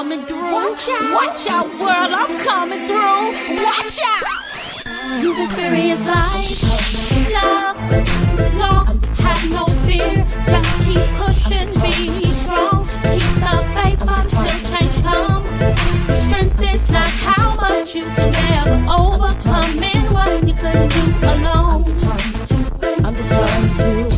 coming through. Watch out, world, I'm coming through. Watch out. You've experienced life, love, lost, have no fear. Just keep pushing, be strong. Keep the faith until change comes. Strength is not how much you can ever overcome and what you couldn't do alone. I'm determined to.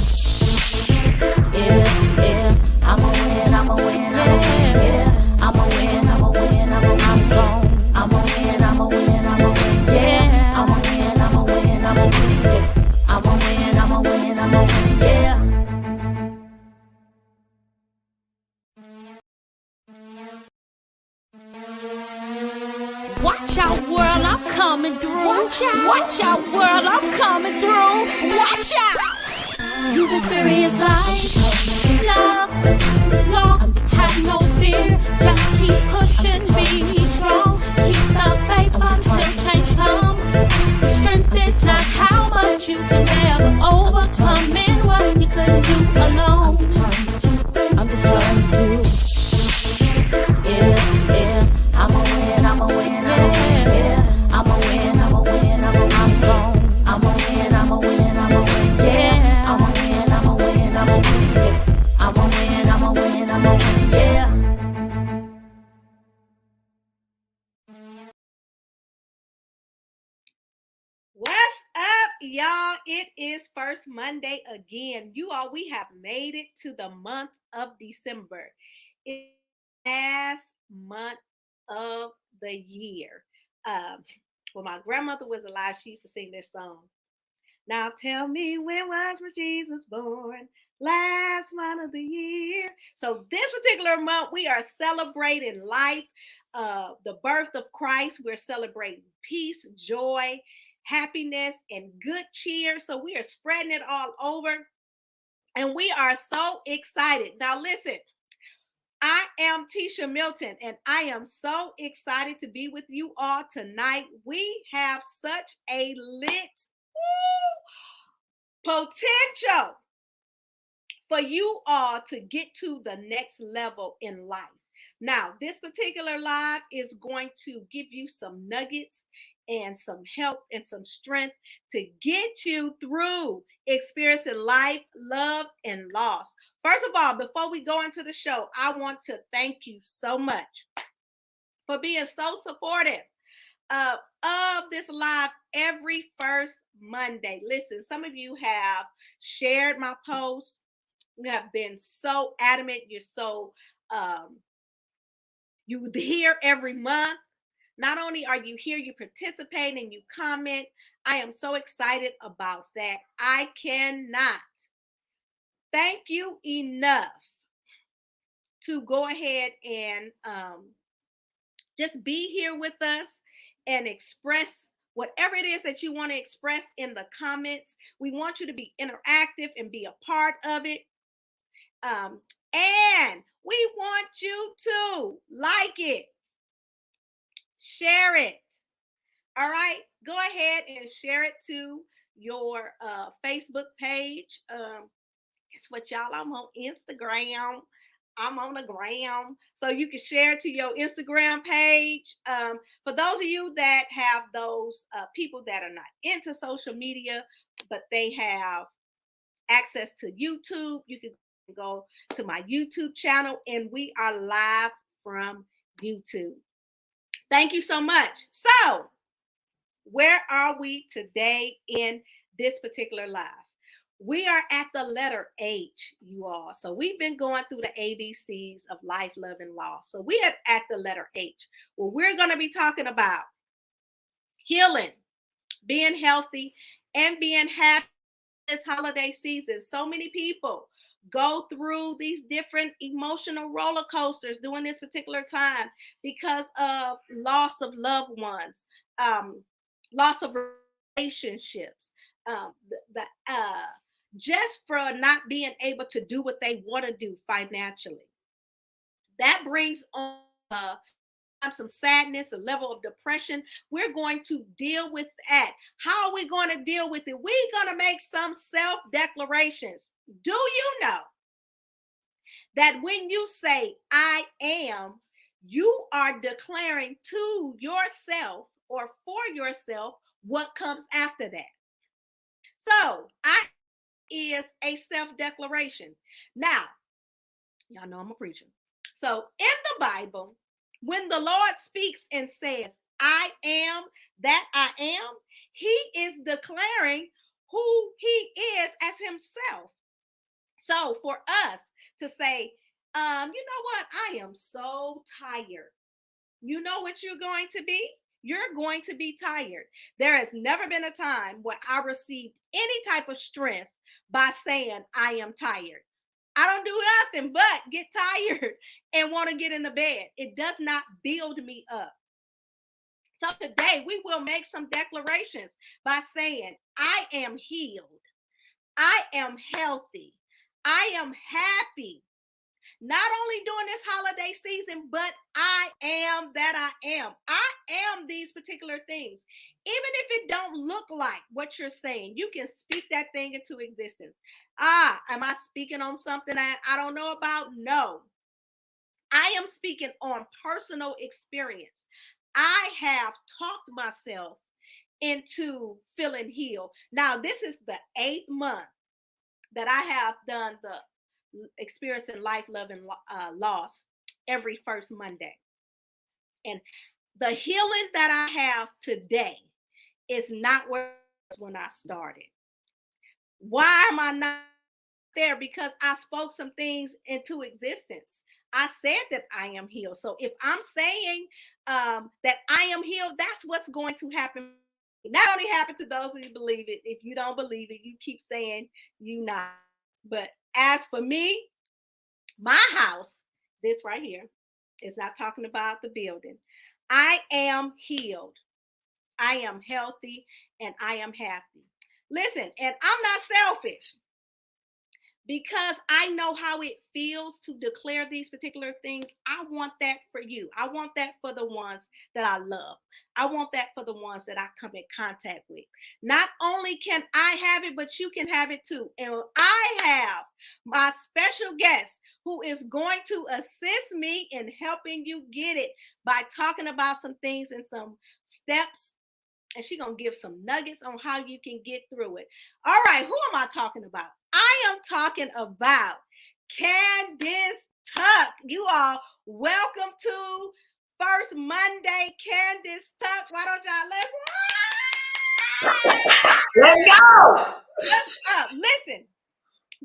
Yeah, I'm a win, I'm a win, I'm a win, yeah. I'm a win, I'm a win, I'm gone. I'm a win, I'm a win, I'm a win, yeah. I'm a win, I'm a win, I'm a win, yeah. I'm a win, I'm a win, I'm a win, yeah. Watch out, world, I'm coming through. Watch out, world, I'm coming through. Watch out. You've experienced life, love, lost, have no fear. Just keep pushing, be strong. Keep the faith until change comes. Strength is not how much you can ever overcome and what you couldn't do alone. I'm determined to. Yeah. I'm a win, I'm a win, I'm a win, yeah. I'm a win, I'm a win, I'm gone. I'm a win, I'm a win, I'm a win, yeah. I'm a win, I'm a win, I'm a win, yeah. I'm a win, I'm a win, I'm a win, yeah. What's up, y'all? It is First Monday again. You all, we have made it to the month of December. It's the last month of the year. When my grandmother was alive, she used to sing this song. Now tell me, when was Jesus born? Last month of the year. So this particular month, we are celebrating life, the birth of Christ. We're celebrating peace, joy, happiness, and good cheer. So we are spreading it all over. And we are so excited. Now listen, I am Tisha Milton, and I am so excited to be with you all tonight. We have such a lit potential for you all to get to the next level in life. Now, this particular live is going to give you some nuggets and some help and some strength to get you through experiencing life, love, and loss. First of all, before we go into the show, I want to thank you so much for being so supportive of this live every first Monday. Listen, some of you have shared my posts. You have been so adamant. You're so you here every month. Not only are you here, you participate and you comment. I am so excited about that. I cannot thank you enough to go ahead and just be here with us and express whatever it is that you want to express in the comments. We want you to be interactive and be a part of it. And we want you to like it, share it. All right, go ahead and share it to your Facebook page. Guess what, y'all? I'm on Instagram. I'm on the gram. So you can share it to your Instagram page. For those of you that have those people that are not into social media, but they have access to YouTube, you can go to my YouTube channel, and we are live from YouTube. Thank you so much. So, where are we today in this particular live? We are at the letter H, you all. So we've been going through the ABCs of life, love, and loss. So we are at the letter H. Well, we're going to be talking about healing, being healthy, and being happy this holiday season. So many people go through these different emotional roller coasters during this particular time because of loss of loved ones, loss of relationships, just for not being able to do what they want to do financially. That brings on some sadness, a level of depression. We're going to deal with that. How are we going to deal with it? We're going to make some self-declarations. Do you know that when you say I am, you are declaring to yourself or for yourself what comes after that. So I is a self-declaration. Now, y'all know I'm a preacher. So in the Bible, when the Lord speaks and says, I am that I am, he is declaring who he is as himself. So for us to say, you know what? I am so tired. You know what you're going to be? You're going to be tired. There has never been a time where I received any type of strength by saying I am tired. I don't do nothing but get tired and want to get in the bed. It does not build me up. So today we will make some declarations by saying, I am healed. I am healthy. I am happy. Not only during this holiday season, but I am that I am. I am these particular things. Even if it don't look like what you're saying, you can speak that thing into existence. Am I speaking on something that I don't know about? No. I am speaking on personal experience. I have talked myself into feeling healed. Now, this is the 8th month that I have done the experiencing life, love, and loss every first Monday. And the healing that I have today is not where it was when I started. Why am I not there? Because I spoke some things into existence. I said that I am healed. So if I'm saying that I am healed, that's what's going to happen. Not only happen to those who believe it. If you don't believe it, you keep saying you not. But as for me, my house, this right here, is not talking about the building. I am healed. I am healthy and I am happy. Listen, and I'm not selfish because I know how it feels to declare these particular things. I want that for you. I want that for the ones that I love. I want that for the ones that I come in contact with. Not only can I have it, but you can have it too. And I have my special guest who is going to assist me in helping you get it by talking about some things and some steps, and she's going to give some nuggets on how you can get through it. All right, who am I talking about? I am talking about Candace Tuck. You all, welcome to First Monday, Candace Tuck. Why don't y'all Let's go. let's up? Listen,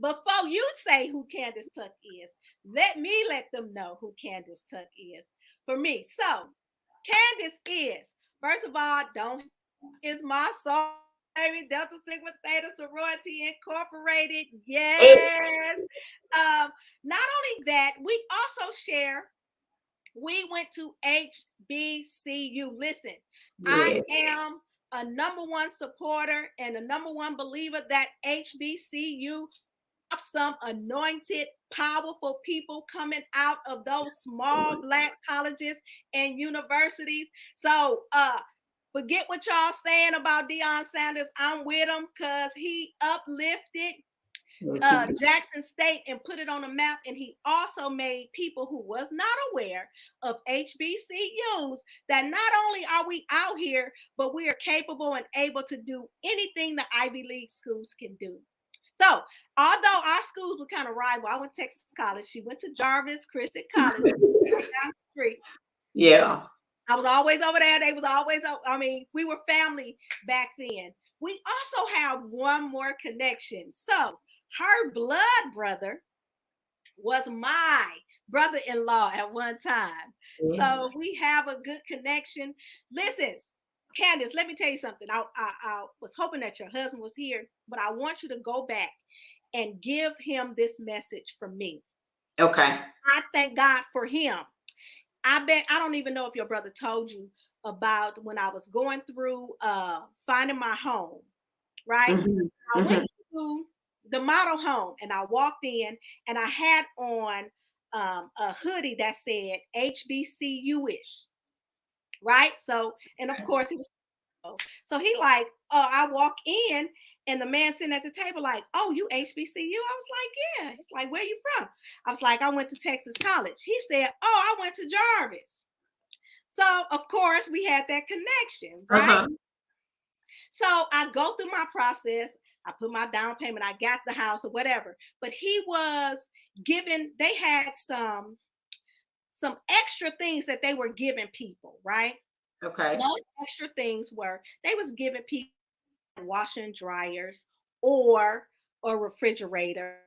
before you say who Candace Tuck is, let me let them know who Candace Tuck is for me. So, Candace is, first of all, don't is my soul, baby. Delta Sigma Theta Sorority Incorporated. Yes. Not only that, we also share. We went to HBCU. Listen, I am a number one supporter and a number one believer that HBCU have some anointed, powerful people coming out of those small Black colleges and universities. So, forget what y'all saying about Deion Sanders. I'm with him because he uplifted Jackson State and put it on the map. And he also made people who was not aware of HBCUs that not only are we out here, but we are capable and able to do anything the Ivy League schools can do. So, although our schools were kind of rival, I went to Texas College. She went to Jarvis Christian College down the street. Yeah. I was always over there. They was always, we were family back then. We also have one more connection. So her blood brother was my brother-in-law at one time. Yes. So we have a good connection. Listen, Candace, let me tell you something. I was hoping that your husband was here, but I want you to go back and give him this message from me. Okay. I thank God for him. I don't even know if your brother told you about when I was going through finding my home, right? Mhm. I went to the model home and I walked in and I had on a hoodie that said HBCU-ish, right? So, and of course it was, so he like, I walk in And the man sitting at the table like, oh, you HBCU? I was like, yeah. He's like, where you from? I was like, I went to Texas College. He said, oh, I went to Jarvis. So, of course, we had that connection, right? Uh-huh. So I go through my process. I put my down payment. I got the house or whatever. But he was given, they had some extra things that they were giving people, right? Okay. Those extra things were, they was giving people washer and dryers or a refrigerator.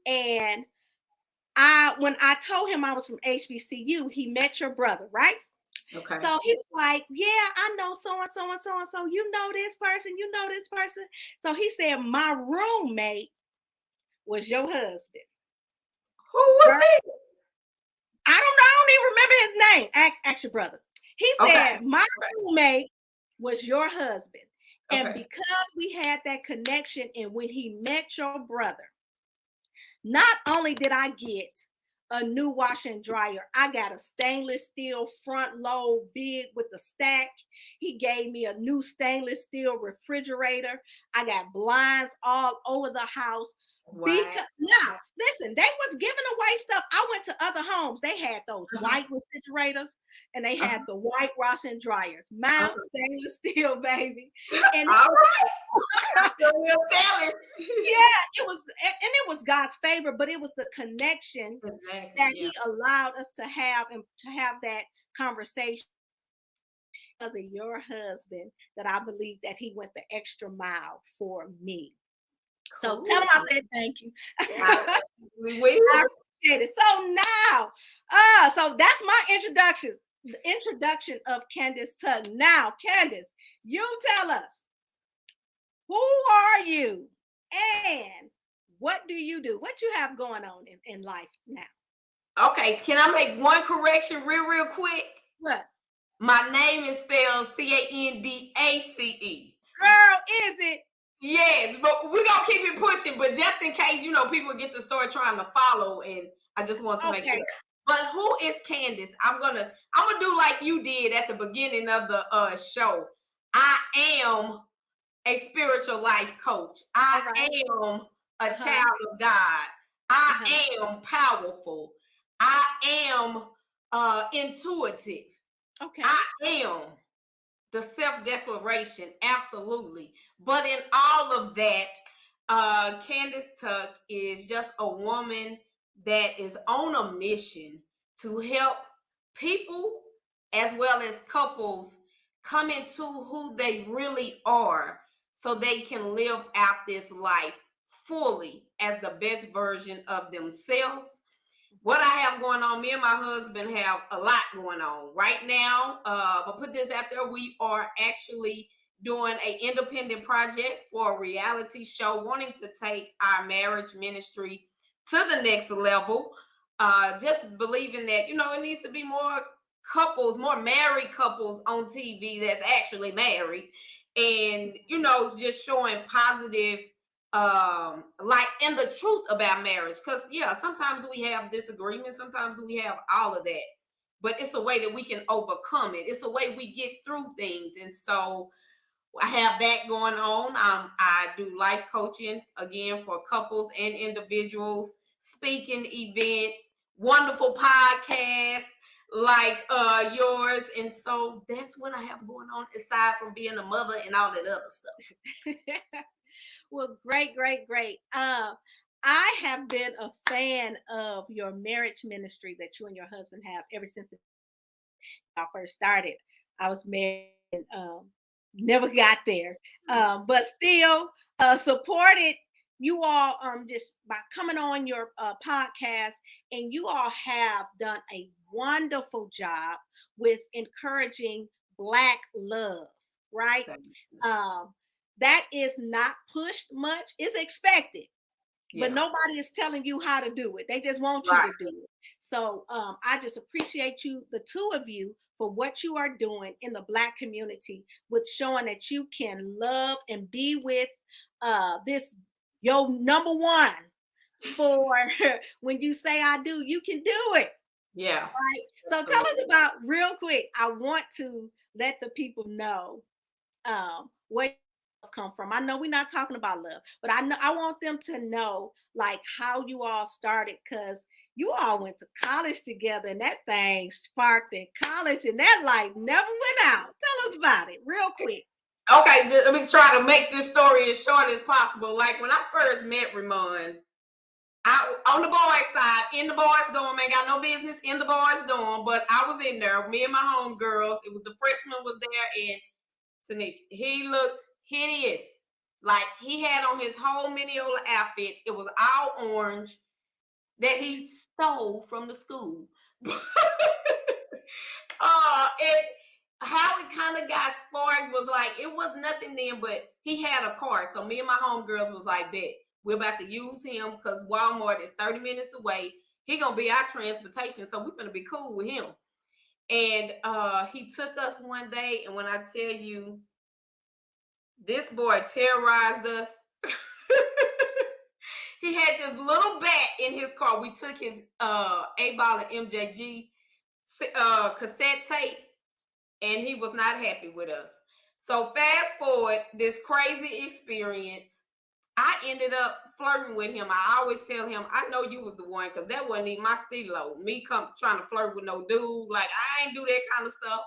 And when I told him I was from HBCU, he met your brother, right? Okay. So he was like, yeah, I know so and so and so and so. You know this person, you know this person. So he said, my roommate was your husband. Who was right? it? I don't even remember his name. Ask your brother. He said, my roommate was your husband. And because we had that connection, and when he met your brother, not only did I get a new washer and dryer, I got a stainless steel front load big with the stack. He gave me a new stainless steel refrigerator. I got blinds all over the house. Wow. Because now, listen, they was giving away stuff. I went to other homes. They had those white refrigerators and they had the white washer and dryers. Mine stainless steel, baby. And all right. yeah, it was God's favor, but it was the connection that he allowed us to have, and to have that conversation because of your husband, that I believe that he went the extra mile for me. Cool. So tell him I said thank you. I appreciate it. So now, so that's my introduction. The introduction of Candace Tugg. Now, Candace, you tell us, who are you and what do you do? What you have going on in life now? Okay, can I make one correction real quick? What? My name is spelled Candace. Girl, is it? Yes, but we're gonna keep it pushing. But just in case, people get to start trying to follow, and I just want to make sure. But who is Candace? I'm gonna do like you did at the beginning of the show. I am a spiritual life coach. I am a child of God. I am powerful. I am intuitive. Okay. I am the self-declaration, absolutely. But in all of that, Candace Tugg is just a woman that is on a mission to help people as well as couples come into who they really are so they can live out this life fully as the best version of themselves. What I have going on, me and my husband have a lot going on right now. But put this out there, we are actually doing an independent project for a reality show, wanting to take our marriage ministry to the next level. Just believing that, it needs to be more couples, more married couples on TV that's actually married, and just showing positive like, and the truth about marriage. Because sometimes we have disagreements, sometimes we have all of that, but it's a way that we can overcome it. It's a way we get through things. And so I have that going on. I do life coaching again for couples and individuals, speaking events, wonderful podcasts like yours. And so that's what I have going on, aside from being a mother and all that other stuff. Well, great. I have been a fan of your marriage ministry that you and your husband have ever since I first started. I was married and never got there, but still supported you all just by coming on your podcast, and you all have done a wonderful job with encouraging Black love, right? That is not pushed much. It's expected, but nobody is telling you how to do it. They just want you to do it. So I just appreciate you, the two of you, for what you are doing in the Black community with showing that you can love and be with this, your number one, for when you say I do, you can do it. Yeah. Right. So tell us about, real quick, I want to let the people know what come from. I know we're not talking about love, but I want them to know like how you all started, because you all went to college together and that thing sparked in college and that light never went out. Tell us about it real quick. Okay, let me try to make this story as short as possible. Like when I first met Ramon, on the boys' side, in the boys' dorm, ain't got no business in the boys' dorm, but I was in there, me and my homegirls. It was the freshman was there, and Tanisha, he looked hideous. Like he had on his whole Mineola outfit. It was all orange that he stole from the school. And how it kind of got sparked was like, it was nothing then, but he had a car. So me and my homegirls was like, bet, we're about to use him because Walmart is 30 minutes away. He gonna be our transportation. So we're gonna be cool with him. And he took us one day, and when I tell you, this boy terrorized us. He had this little bat in his car. We took his A-Ball and MJG cassette tape, and he was not happy with us. So fast forward, this crazy experience, I ended up flirting with him. I always tell him, I know you was the one, because that wasn't even my stilo. Me trying to flirt with no dude. Like, I ain't do that kind of stuff.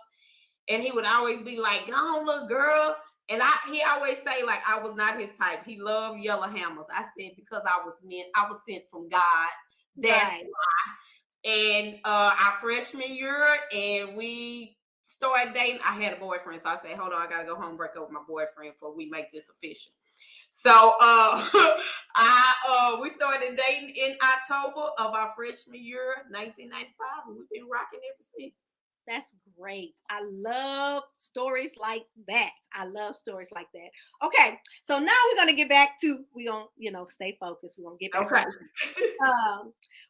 And he would always be like, go on, little girl. And he always say, like, I was not his type. He loved yellow hammers. I said, because I was sent from God. That's Right. why. And our freshman year, and we started dating. I had a boyfriend, so I said, hold on, I gotta go home, break up with my boyfriend before we make this official. So we started dating in October of our freshman year, 1995, and we've been rocking ever since. That's great. I love stories like that. I love stories like that. Okay, so now we're gonna get back to, we're gonna stay focused. We're gonna get back. Okay.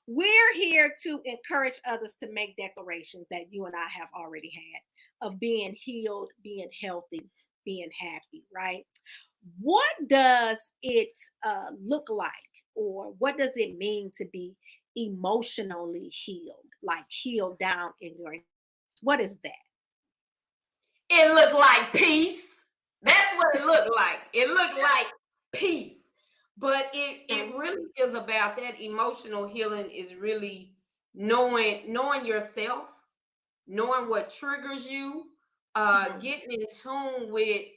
We're here to encourage others to make declarations that you and I have already had of being healed, being healthy, being happy, right? What does it look like, or what does it mean to be emotionally healed, like healed down in your, what is that? It looked like peace. That's what it looked like. It looked like peace. But it really is about that. Emotional healing is really knowing yourself, knowing what triggers you, getting in tune with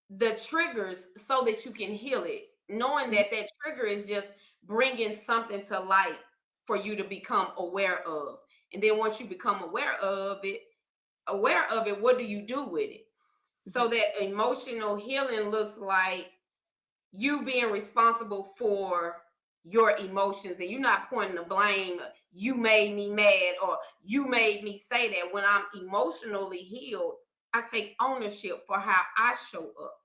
the triggers so that you can heal it, knowing that trigger is just bringing something to light for you to become aware of. And then once you become aware of it, what do you do with it? So that emotional healing looks like you being responsible for your emotions, and you're not pointing the blame. You made me mad, or you made me say that. When I'm emotionally healed, I take ownership for how I show up.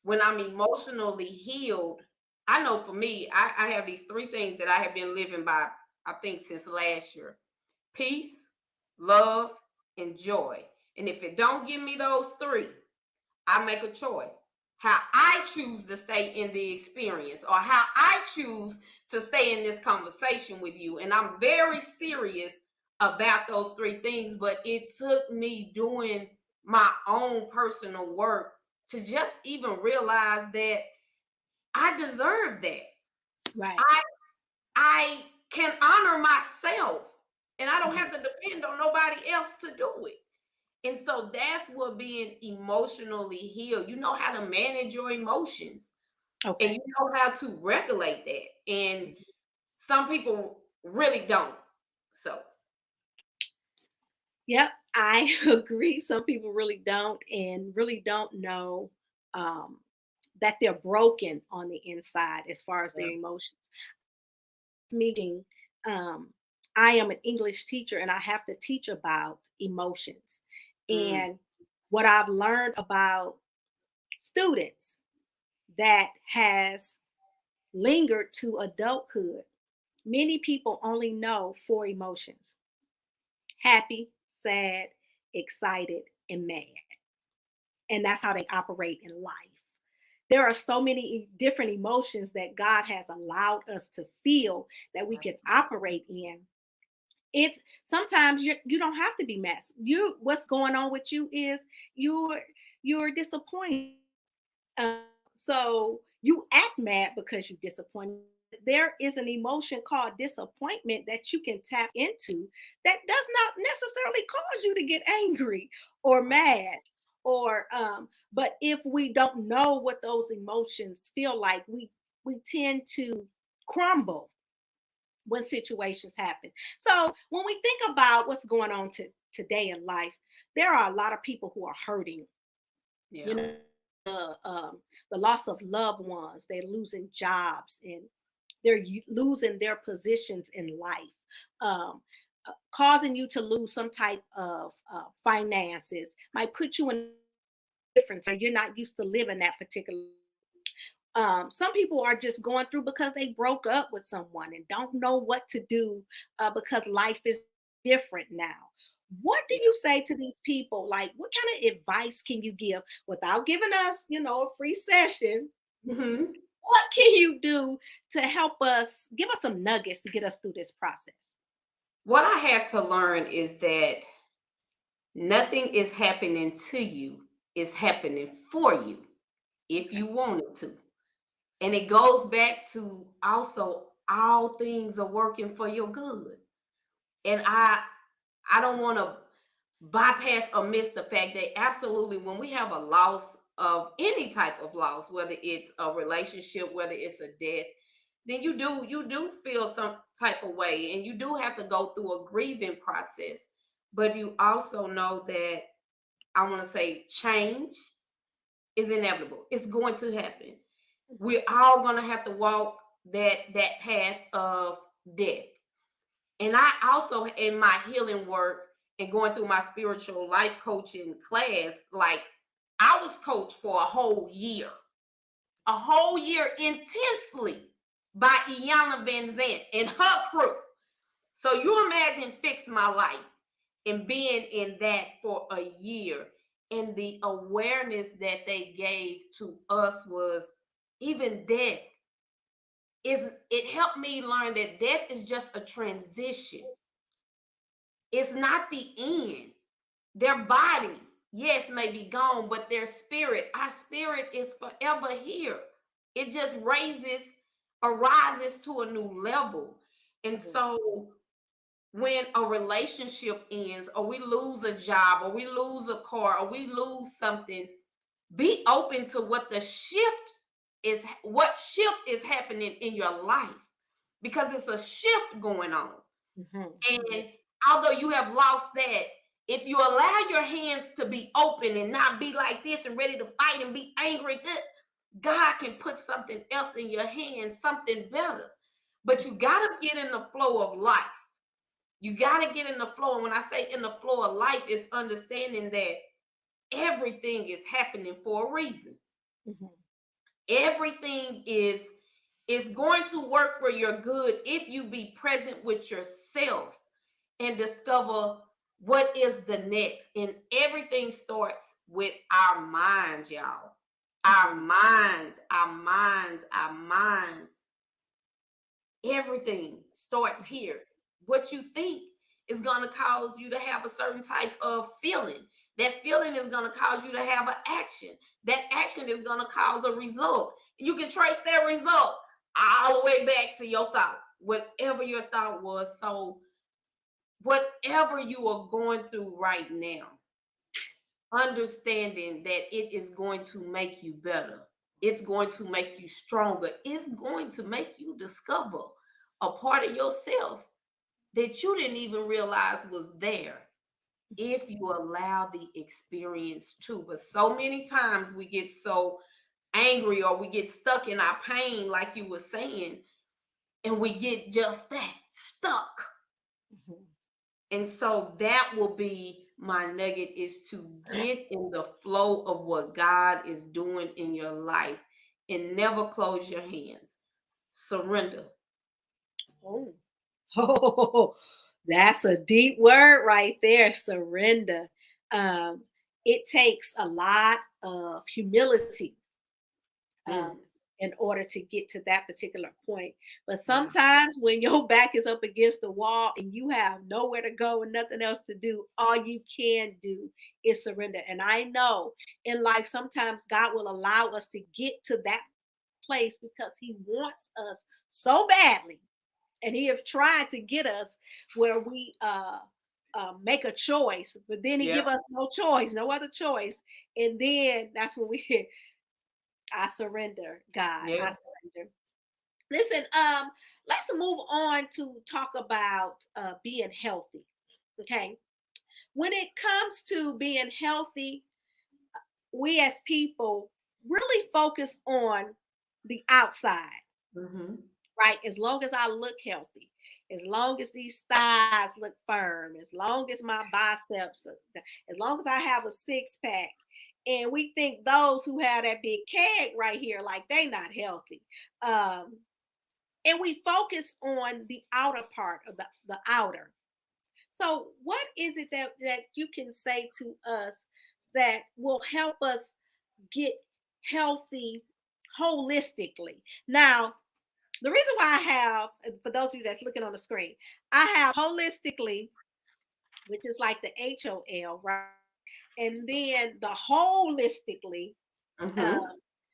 When I'm emotionally healed, I know for me, I have these 3 things that I have been living by, I think, since last year: peace, love, and joy. And if it don't give me those 3, I make a choice how I choose to stay in the experience, or how I choose to stay in this conversation with you. And I'm very serious about those 3 things, but it took me doing my own personal work to just even realize that I deserve that. Right. I can honor myself, and I don't have to depend on nobody else to do it. And so that's what being emotionally healed. You know how to manage your emotions, and Okay. you know how to regulate that. And some people really don't. So Yep, I agree. Some people really don't, and really don't know that they're broken on the inside as far as their emotions. Meeting, um, I am an English teacher and I have to teach about emotions. And what I've learned about students that has lingered to adulthood, many people only know 4 emotions: happy, sad, excited, and mad. And that's how they operate in life. There are so many different emotions that God has allowed us to feel that we can operate in. It's sometimes you don't have to be mad. What's going on with you is you're disappointed. Uh, so you act mad because you're disappointed. There is an emotion called disappointment that you can tap into that does not necessarily cause you to get angry or mad. Or but if we don't know what those emotions feel like, we tend to crumble when situations happen. So when we think about what's going on today in life, there are a lot of people who are hurting. You Yeah. know, the loss of loved ones, they're losing jobs, and they're losing their positions in life, causing you to lose some type of finances, might put you in a difference, or you're not used to living that particular. Some people are just going through because they broke up with someone and don't know what to do, because life is different now. What do Yeah. you say to these people? Like, what kind of advice can you give without giving us, a free session? Mhm. What can you do to help us, give us some nuggets to get us through this process? What I had to learn is that nothing is happening to you, it's happening for you if Okay. you want it to. And it goes back to also all things are working for your good. And I don't want to bypass or miss the fact that absolutely when we have a loss of any type of loss, whether it's a relationship, whether it's a death, then you do feel some type of way and you do have to go through a grieving process. But you also know that I want to say change is inevitable. It's going to happen. We're all going to have to walk that path of death. And I also, in my healing work and going through my spiritual life coaching class, like I was coached for a whole year intensely by Iyanla Van Zant and her crew. So you imagine fix my life and being in that for a year. And the awareness that they gave to us was even death is it helped me learn that death is just a transition. It's not the end. Their body, yes, may be gone, but their spirit, our spirit is forever here. It just arises to a new level. And Mhm. so when a relationship ends, or we lose a job, or we lose a car, or we lose something, be open to what shift is happening in your life because it's a shift going on. Mhm. And although you have lost that, if you allow your hands to be open and not be like this and ready to fight and be angry, God can put something else in your hands, something better. But you got to get in the flow of life. You got to get in the flow. And when I say in the flow of life, it's understanding that everything is happening for a reason. Mhm. Everything is going to work for your good if you be present with yourself and discover what is the next. And everything starts with our minds, y'all. Our Mhm. minds, our minds, our minds. Everything starts here. What you think is going to cause you to have a certain type of feeling. That feeling is going to cause you to have an action. That action is going to cause a result. You can trace that result all the way back to your thought, whatever your thought was. So, whatever you are going through right now, understanding that it is going to make you better, it's going to make you stronger, it's going to make you discover a part of yourself that you didn't even realize was there if you allow the experience to. But so many times we get so angry or we get stuck in our pain, like you were saying, and we get just that stuck. Mhm. And so that will be my nugget is to get in the flow of what God is doing in your life and never close your hands. Surrender. Oh. Oh, that's a deep word right there, surrender. It takes a lot of humility, Mm, um, in order to get to that particular point. But sometimes when your back is up against the wall and you have nowhere to go and nothing else to do, all you can do is surrender. And I know in life, sometimes God will allow us to get to that place because He wants us so badly. And He has tried to get us where we make a choice, but then He Yeah. give us no choice, no other choice. And then that's when we I surrender, God. Yeah. I surrender. Listen, let's move on to talk about being healthy. Okay. When it comes to being healthy, we as people really focus on the outside, Mm-hmm. right? As long as I look healthy, as long as these thighs look firm, as long as my biceps, as long as I have a six pack. And we think those who have that big keg right here, like they not healthy. Um, and we focus on the outer part of the outer. So what is it that you can say to us that will help us get healthy holistically? Now, the reason why I have, for those of you that's looking on the screen, I have holistically, which is like the HOL, right? And then the holistically. Uh, Mm-hmm.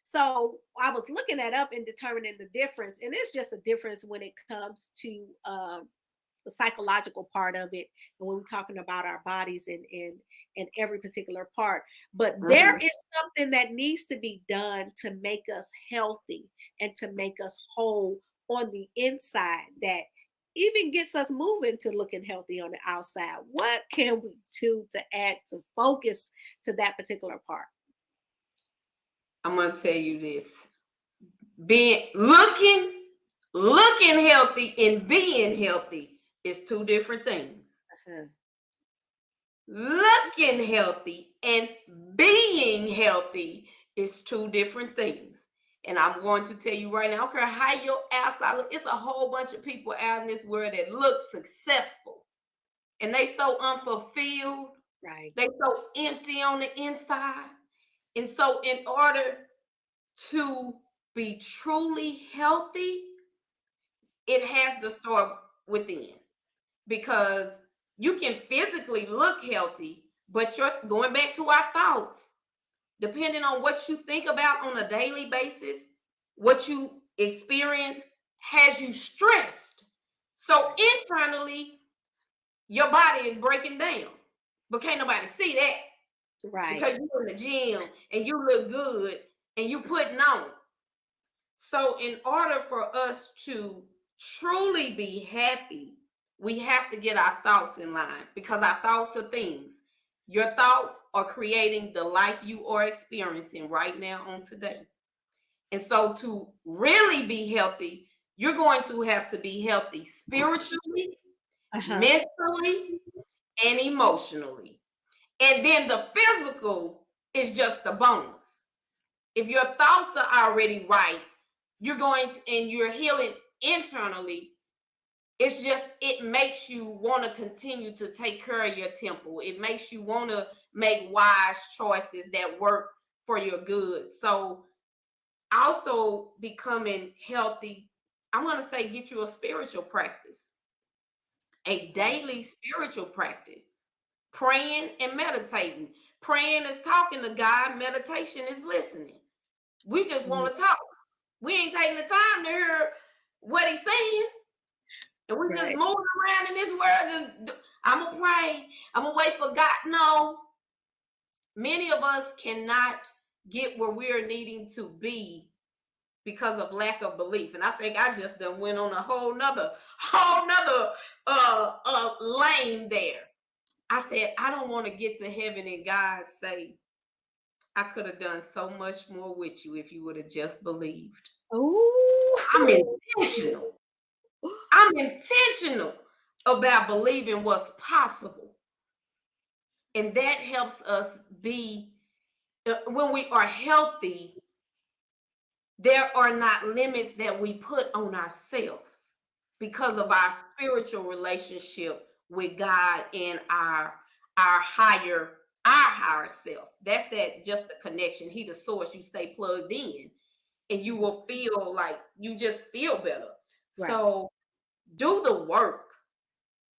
so I was looking that up and determining the difference, and it's just a difference when it comes to the psychological part of it, and when we're talking about our bodies and every particular part. But there Mm-hmm. is something that needs to be done to make us healthy and to make us whole on the inside that even gets us moving to looking healthy on the outside. What can we do to add some focus to that particular part? I'm gonna tell you this. Being looking healthy and being healthy is two different things. Uh-huh. Looking healthy and being healthy is two different things. And I'm going to tell you right now, I don't care how your outside look, it's a whole bunch of people out in this world that look successful and they so unfulfilled, Right. they so empty on the inside. And so in order to be truly healthy, it has to start within, because you can physically look healthy, but you're going back to our thoughts. Depending on what you think about on a daily basis, what you experience has you stressed. So internally, your body is breaking down, but can't nobody see that Right. because you're in the gym and you look good and you putting on. So in order for us to truly be happy, we have to get our thoughts in line, because our thoughts are things. Your thoughts are creating the life you are experiencing right now on today. And so to really be healthy, you're going to have to be healthy spiritually, Uh-huh. mentally, and emotionally. And then the physical is just a bonus. If your thoughts are already right, you're going to, and you're healing internally, it's just, it makes you want to continue to take care of your temple. It makes you want to make wise choices that work for your good. So also becoming healthy, I'm going to say get you a spiritual practice, a daily spiritual practice, praying and meditating. Praying is talking to God, meditation is listening. We just want to talk. We ain't taking the time to hear what he's saying. And we're just Right. moving around in this world. Just, I'm going to pray. I'm going to wait for God. No. Many of us cannot get where we're needing to be because of lack of belief. And I think I just done went on a whole nother lane there. I said, I don't want to get to heaven and God say, I could have done so much more with you if you would have just believed. I'm Ooh. intentional. I'm intentional about believing what's possible. And that helps us be, when we are healthy, there are not limits that we put on ourselves because of our spiritual relationship with God and our higher self. That's that, just the connection. He the source, you stay plugged in. and you will feel like you just feel better. Right. So do the work.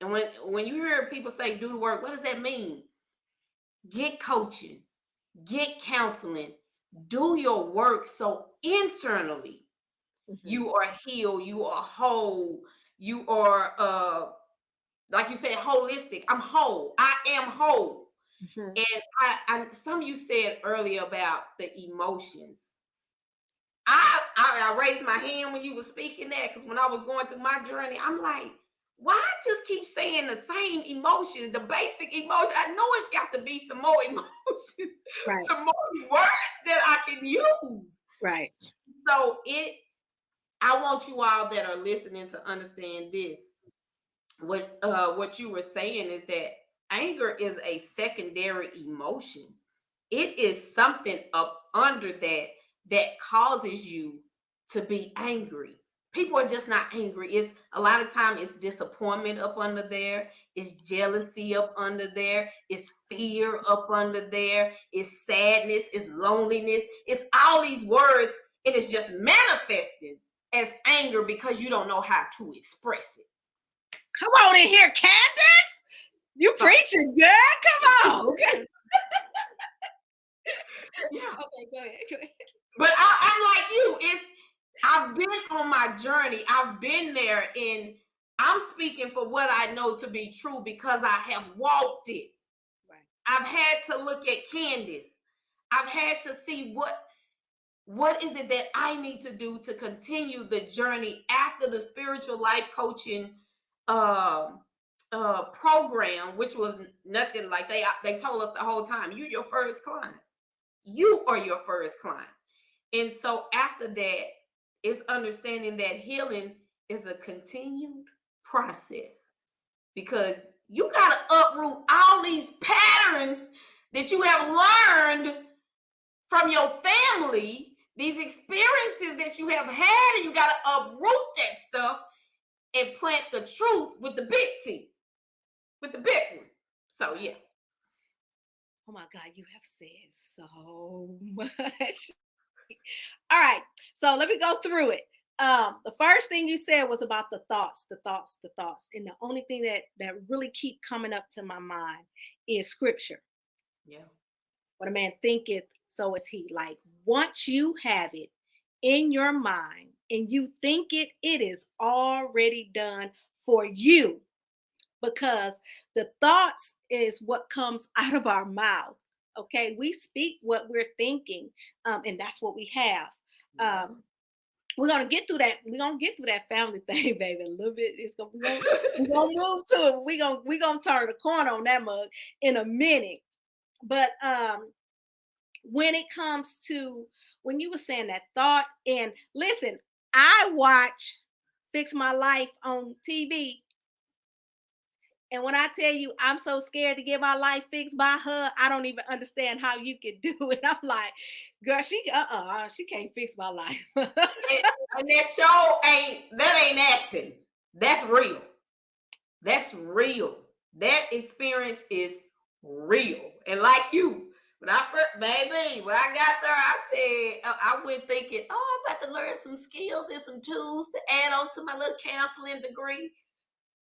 And when you hear people say do the work, what does that mean? Get coaching, get counseling, do your work so internally you are healed, you are whole, you are like you said, holistic. I'm whole. I am whole. Mhm. And I some of you said earlier about the emotions. I raised my hand when you were speaking that, because when I was going through my journey, I'm like, why I just keep saying the same emotions, the basic emotions? I know it's got to be some more emotions, Right. some more words that I can use. Right. So I want you all that are listening to understand this. What you were saying is that anger is a secondary emotion. It is something up under that causes you to be angry. People are just not angry. It's a lot of time it's disappointment up under there, it's jealousy up under there, it's fear up under there, it's sadness, it's loneliness, it's all these words, and it's just manifesting as anger because you don't know how to express it. Come on in here, Candace. You preaching, girl. Come on. Yeah. Okay, go ahead. Go ahead. But I'm like you. I've been on my journey. I've been there, and I'm speaking for what I know to be true because I have walked it. Right. I've had to look at Candace. I've had to see what is it that I need to do to continue the journey after the spiritual life coaching program, which was nothing like they told us the whole time. You're your first client. You are your first client. And so after that, it's understanding that healing is a continued process, because you got to uproot all these patterns that you have learned from your family, these experiences that you have had, and you got to uproot that stuff and plant the truth with the big T, with the big one. So, yeah. Oh my God, you have said so much. All right, so let me go through it. The first thing you said was about the thoughts, and the only thing that really keep coming up to my mind is scripture. Yeah. What a man thinketh, so is he. Like, once you have it in your mind and you think it, it is already done for you, because the thoughts is what comes out of our mouth. Okay, we speak what we're thinking, and that's what we have. We're gonna get through that. We're gonna get through that family thing, baby. A little bit. We're gonna move to it. We're gonna turn the corner on that mug in a minute. But when it comes to when you were saying that thought, and listen, I watch Fix My Life on TV. And when I tell you I'm so scared to get my life fixed by her, I don't even understand how you could do it. I'm like, girl, she can't fix my life. And that show ain't acting. That's real. That's real. That experience is real. And like you, when I got there, I said, I went thinking, oh, I'm about to learn some skills and some tools to add on to my little counseling degree.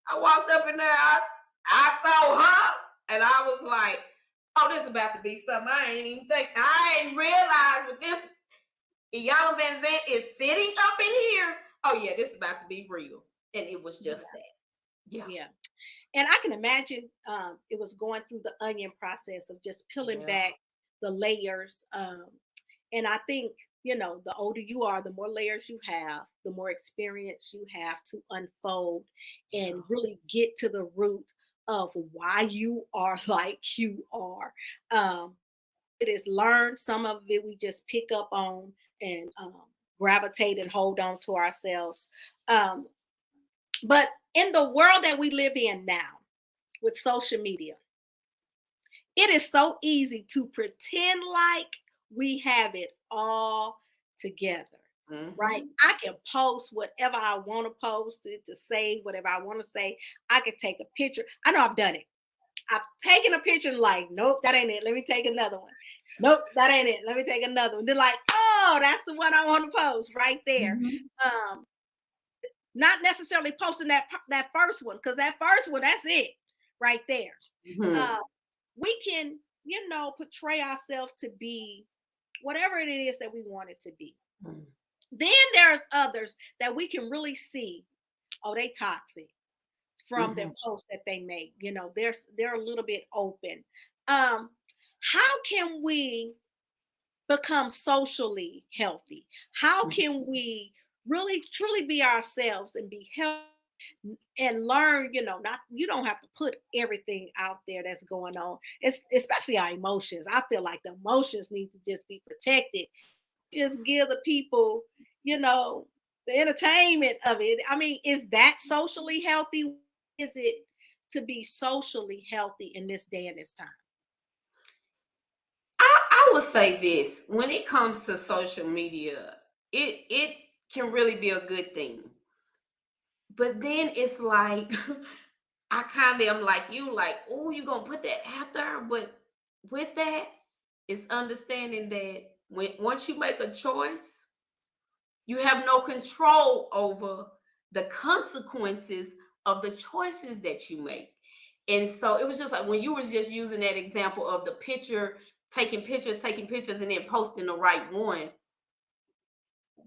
I walked up in there, I saw her, and I was like, oh, this is about to be something I ain't realized with this. Iyanla Vanzant is sitting up in here. Oh, yeah, this is about to be real. And it was just that. Yeah. And I can imagine it was going through the onion process of just peeling back the layers. And I think, the older you are, the more layers you have, the more experience you have to unfold and really get to the root of why you are like you are. It is learned. Some of it we just pick up on and gravitate and hold on to ourselves. But in the world that we live in now with social media, it is so easy to pretend like we have it all together. Mm-hmm. Right? I can post whatever I want to post, to say whatever I want to say. I can take a picture. I know I've done it. I've taken a picture and like, nope, that ain't it. Let me take another one. Nope, that ain't it. Let me take another one. Then like, oh, that's the one I want to post right there. Mhm. Not necessarily posting that first one, because that first one, that's it right there. Mhm. We can, portray ourselves to be whatever it is that we want it to be. Mhm. Then there's others that we can really see, oh, they toxic from their Mhm. posts that they make. They're a little bit open. How can we become socially healthy? How Mhm. can we really truly be ourselves and be healthy and learn, not, you don't have to put everything out there that's going on. It's especially our emotions. I feel like the emotions need to just be protected. Just give the people, the entertainment of it. I mean, is that socially healthy? Is it to be socially healthy in this day and this time? I would say this: when it comes to social media, it can really be a good thing. But then it's like I kind of am like you, like, oh, you gonna put that out there, but with that, it's understanding that when once you make a choice, you have no control over the consequences of the choices that you make. And so it was just like when you was just using that example of the picture, taking pictures, and then posting the right one.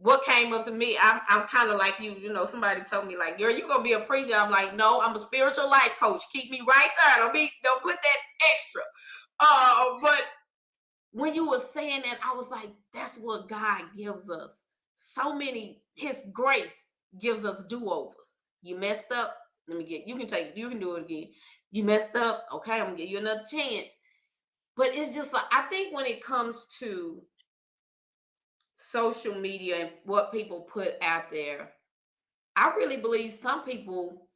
What came up to me, I'm kind of like you, somebody told me, like, girl, you gonna be a preacher. I'm like, no, I'm a spiritual life coach. Keep me right there. Don't put that extra. But when you were saying that, I was like, that's what God gives us. So many, his grace gives us do-overs. You messed up. You can do it again. You messed up. Okay, I'm gonna give you another chance. But it's just like, I think when it comes to social media and what people put out there, I really believe some people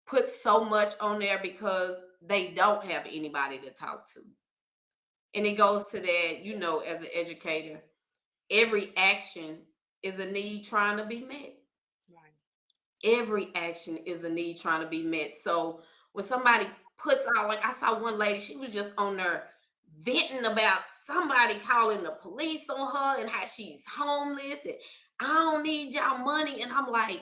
put so much on there because they don't have anybody to talk to. And it goes to that, as an educator, every action is a need trying to be met. Right. Every action is a need trying to be met. So when somebody puts out, like I saw one lady, she was just on there venting about somebody calling the police on her and how she's homeless and I don't need y'all money. And I'm like,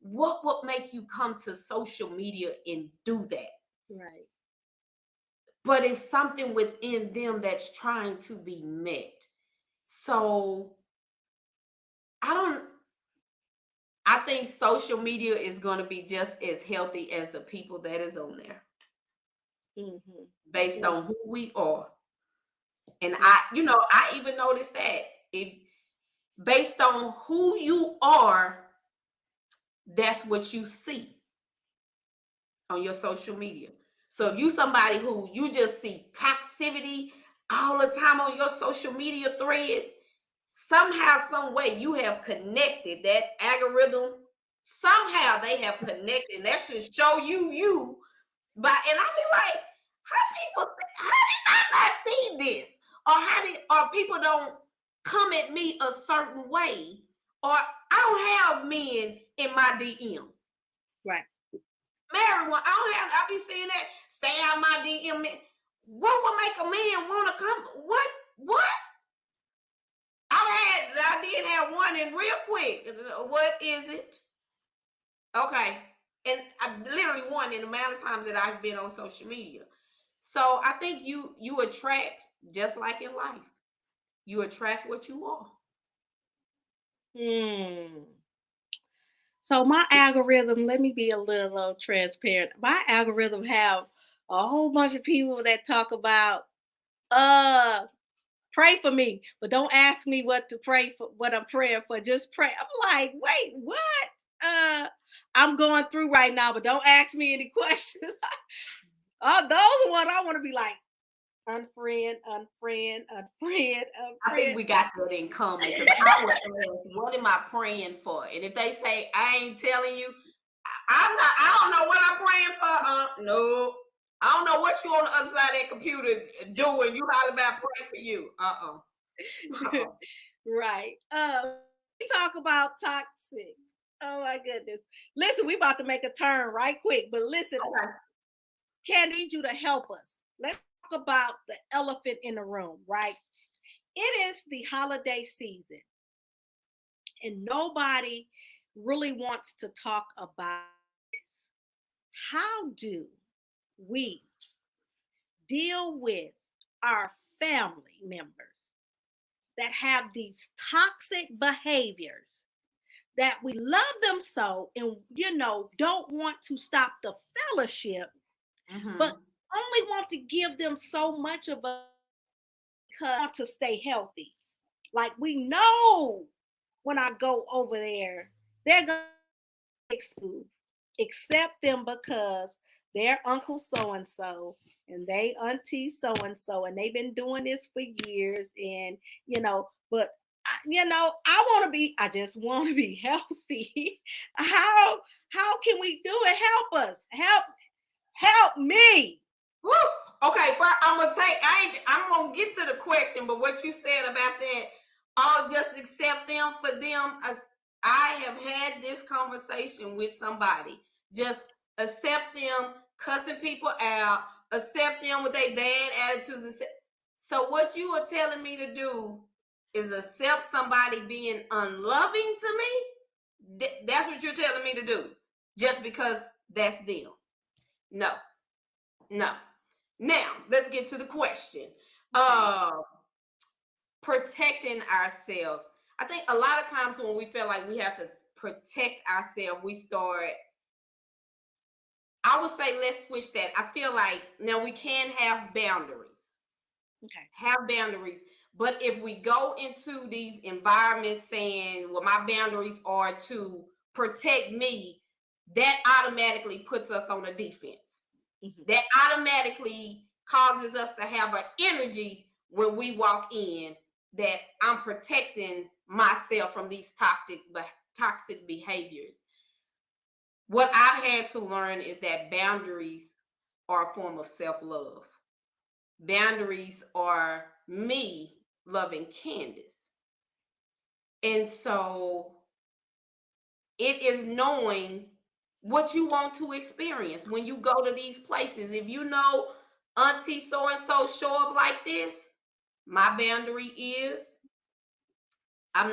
what would make you come to social media and do that? Right. But it's something within them that's trying to be met. So I don't I think social media is going to be just as healthy as the people that is on there based Mm-hmm. on who we are. And Mm-hmm. I even noticed that if based on who you are, that's what you see on your social media. So if you somebody who you just see toxicity all the time on your social media threads, somehow, some way you have connected that algorithm. Somehow they have connected. And that should show you. But and I be like, how did I not see this? Or people don't come at me a certain way? Or I don't have men in my DM. Right. Married one, I be seeing that. Stay out my DM. What would make a man want to come? What? I did have one in real quick. What is it? Okay. And I literally won in the amount of times that I've been on social media. So I think you attract, just like in life. You attract what you are. Hmm. So my algorithm, let me be a little transparent. My algorithm have a whole bunch of people that talk about uh pray for me, but don't ask me what to pray for, what I'm praying for. Just pray. I'm like, wait, what? I'm going through right now, but don't ask me any questions. Oh, those are what I want to be like. Unfriend, unfriend, unfriend, I think unfriend. we got that in common because I would ask, what am I praying for? And if they say I ain't telling you, I don't know what I'm praying for. No. I don't know what you on the other side of that computer doing. You holler about pray for you. Uh-uh. Right. We talk about toxic. Oh my goodness. Listen, we about to make a turn right quick, but listen, Okay. Ken, I need you to help us. Let's talk about the elephant in the room, right? It is the holiday season, and nobody really wants to talk about this. How do we deal with our family members that have these toxic behaviors, that we love them so, and don't want to stop the fellowship, but Mm-hmm. only want to give them so much of a because want to stay healthy. Like, we know when I go over there, they're gonna accept them because they're uncle so and so and they auntie so and they've been doing this for years, and but I just want to be healthy. How can we do it? Help us. Help me. Woo! Okay, first I'm gonna get to the question, but what you said about that, I'll just accept them for them. I have had this conversation with somebody. Just accept them cussing people out, accept them with their bad attitudes. So what you are telling me to do is accept somebody being unloving to me? That's what you're telling me to do. Just because that's them. No. No. Now, let's get to the question. Protecting ourselves. I think a lot of times when we feel like we have to protect ourselves, we start, I would say, let's switch that. I feel like now we can have boundaries. Okay. Have boundaries. But if we go into these environments saying, well, my boundaries are to protect me, that automatically puts us on a defense. Mm-hmm. That automatically causes us to have an energy when we walk in that I'm protecting myself from these toxic behaviors. What I've had to learn is that boundaries are a form of self-love. Boundaries are me loving Candace. And so it is knowing what you want to experience when you go to these places. If you know auntie so-and-so show up like this, my boundary is I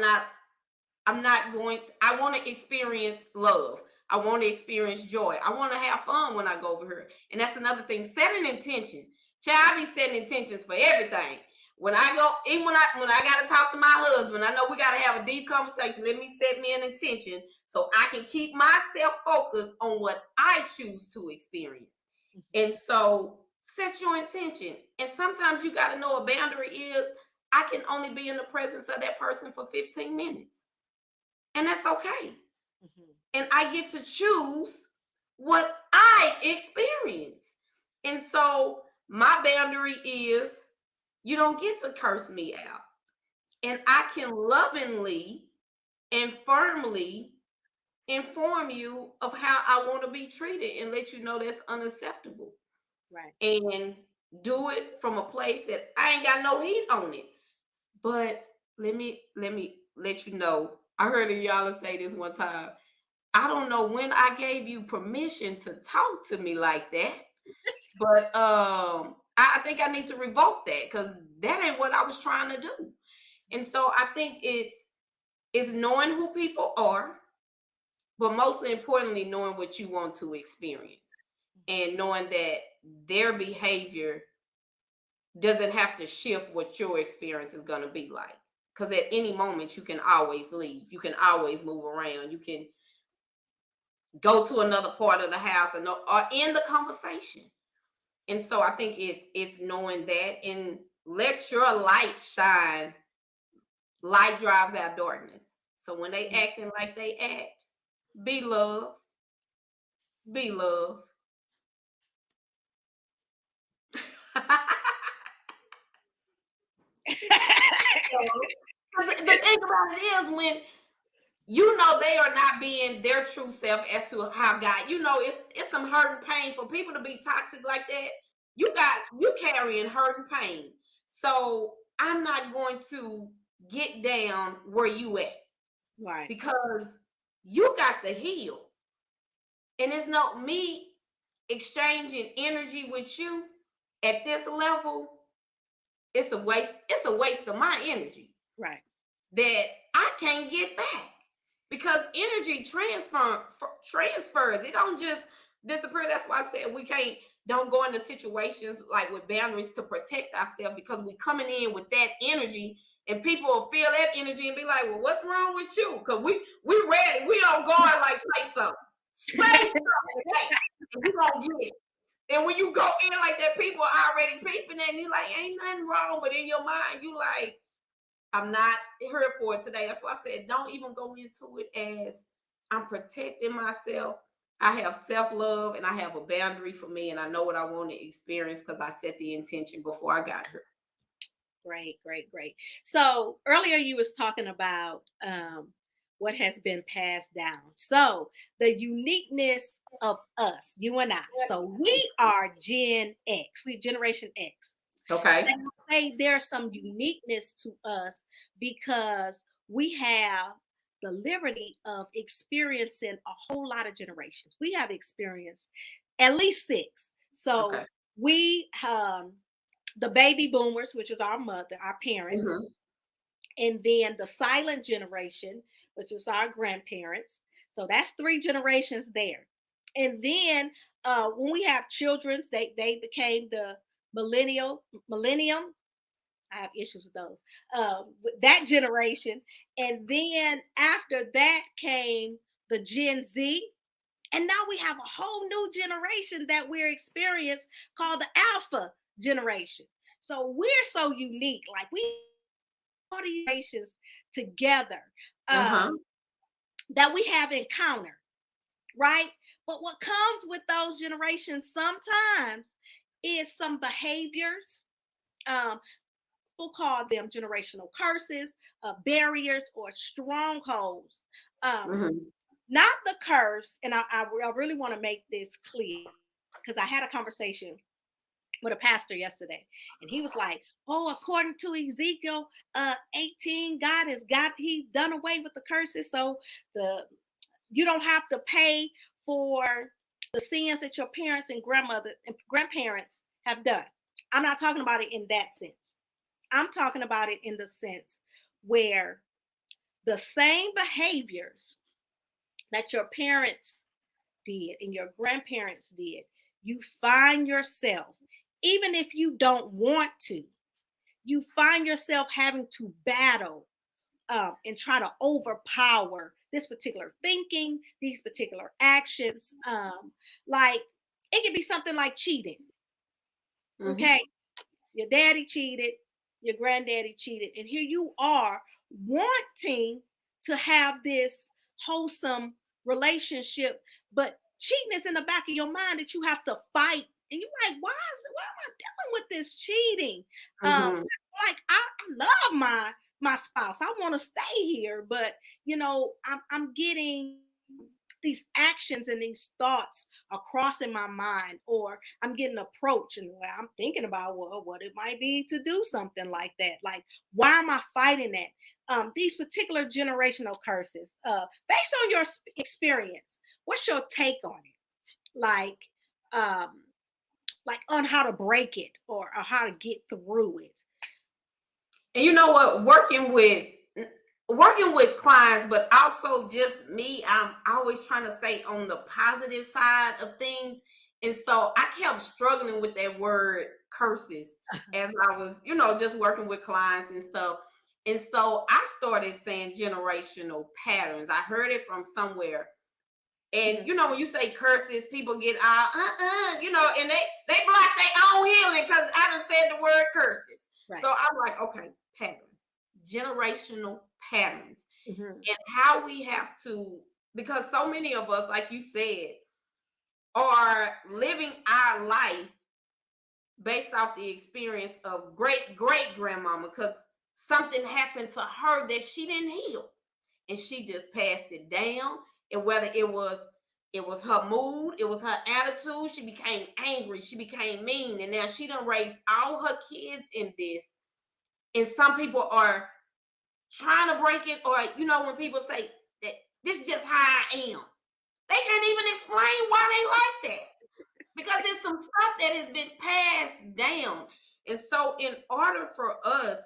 want to experience love. I want to experience joy. I want to have fun when I go over here. And that's another thing. Set an intention. Child, I be setting intentions for everything. When I go, even when I got to talk to my husband, I know we got to have a deep conversation. Let me set me an intention so I can keep myself focused on what I choose to experience. Mm-hmm. And so set your intention. And sometimes you got to know a boundary is I can only be in the presence of that person for 15 minutes. And that's okay. Mm-hmm. And I get to choose what I experience. And so my boundary is you don't get to curse me out. And I can lovingly and firmly inform you of how I want to be treated and let you know that's unacceptable. Right. And do it from a place that I ain't got no heat on it. But let me let you know. I heard y'all say this one time. I don't know when I gave you permission to talk to me like that. But I think I need to revoke that because that ain't what I was trying to do. And so I think it's knowing who people are, but mostly importantly, knowing what you want to experience and knowing that their behavior doesn't have to shift what your experience is going to be like. Because at any moment, you can always leave. You can always move around. You can go to another part of the house or end the conversation. And so I think it's knowing that and let your light shine. Light drives out darkness. So when they acting like they act, be love. Be love. The thing about it is when you know they are not being their true self as to how God, it's some hurt and pain for people to be toxic like that. You carrying hurt and pain. So I'm not going to get down where you at. Right. Because you got to heal. And it's not me. exchanging energy with you at this level, it's a waste of my energy. Right. That I can't get back. Because energy transfers. It don't just disappear. That's why I said don't go into situations like with boundaries to protect ourselves, because we coming in with that energy and people will feel that energy and be like, well, what's wrong with you? Because we ready. We on guard, like, say something. Say something. And you gonna get it. And when you go in like that, people are already peeping and you like, ain't nothing wrong. But in your mind, you like, I'm not here for it today. That's why I said, don't even go into it as I'm protecting myself. I have self-love and I have a boundary for me, and I know what I want to experience because I set the intention before I got here. Great, great, great. So earlier you was talking about what has been passed down. So the uniqueness of us, you and I. So we are Gen X. We Generation X. Okay. And I say there's some uniqueness to us because we have the liberty of experiencing a whole lot of generations. We have experienced at least 6. So Okay. we the baby boomers, which is our mother, our parents, and then the silent generation, which was our grandparents. So that's 3 generations there. And then when we have children, they became the millennium. I have issues with those. With that generation. And then after that came the Gen Z. And now we have a whole new generation that we're experiencing called the Alpha generation. So we're so unique. Like we all these generations together that we have encountered, right? But what comes with those generations sometimes is some behaviors. People call them generational curses, barriers, or strongholds. Not the curse, and I really want to make this clear because I had a conversation with a pastor yesterday, and he was like, "Oh, according to Ezekiel 18, he's done away with the curses, so you don't have to pay for the sins that your parents and grandparents have done." I'm not talking about it in that sense. I'm talking about it in the sense where the same behaviors that your parents did and your grandparents did, you find yourself, even if you don't want to, you find yourself having to battle and try to overpower this particular thinking, these particular actions. Like it could be something like cheating. Okay, your daddy cheated, your granddaddy cheated, and here you are wanting to have this wholesome relationship, but cheating is in the back of your mind that you have to fight, and you're like, why am I dealing with this cheating? Like I love my spouse, I want to stay here, but I'm getting these actions and these thoughts are crossing my mind, or I'm getting approached and I'm thinking about what it might be to do something like that. Like, why am I fighting that? These particular generational curses, based on your experience, what's your take on it? Like on how to break it or how to get through it. And you know what? Working with clients, but also just me, I'm always trying to stay on the positive side of things. And so I kept struggling with that word curses as I was, just working with clients and stuff. And so I started saying generational patterns. I heard it from somewhere. And when you say curses, people get and they block their own healing because I done said the word curses. Right. So I'm like, okay, patterns, generational patterns, and how we have to, because so many of us, like you said, are living our life based off the experience of great grandmama, because something happened to her that she didn't heal, and she just passed it down. And whether it was her mood, it was her attitude, she became angry, she became mean, and now she done raised all her kids in this. And some people are trying to break it, or when people say that this is just how I am, they can't even explain why they like that, because it's some stuff that has been passed down. And so in order for us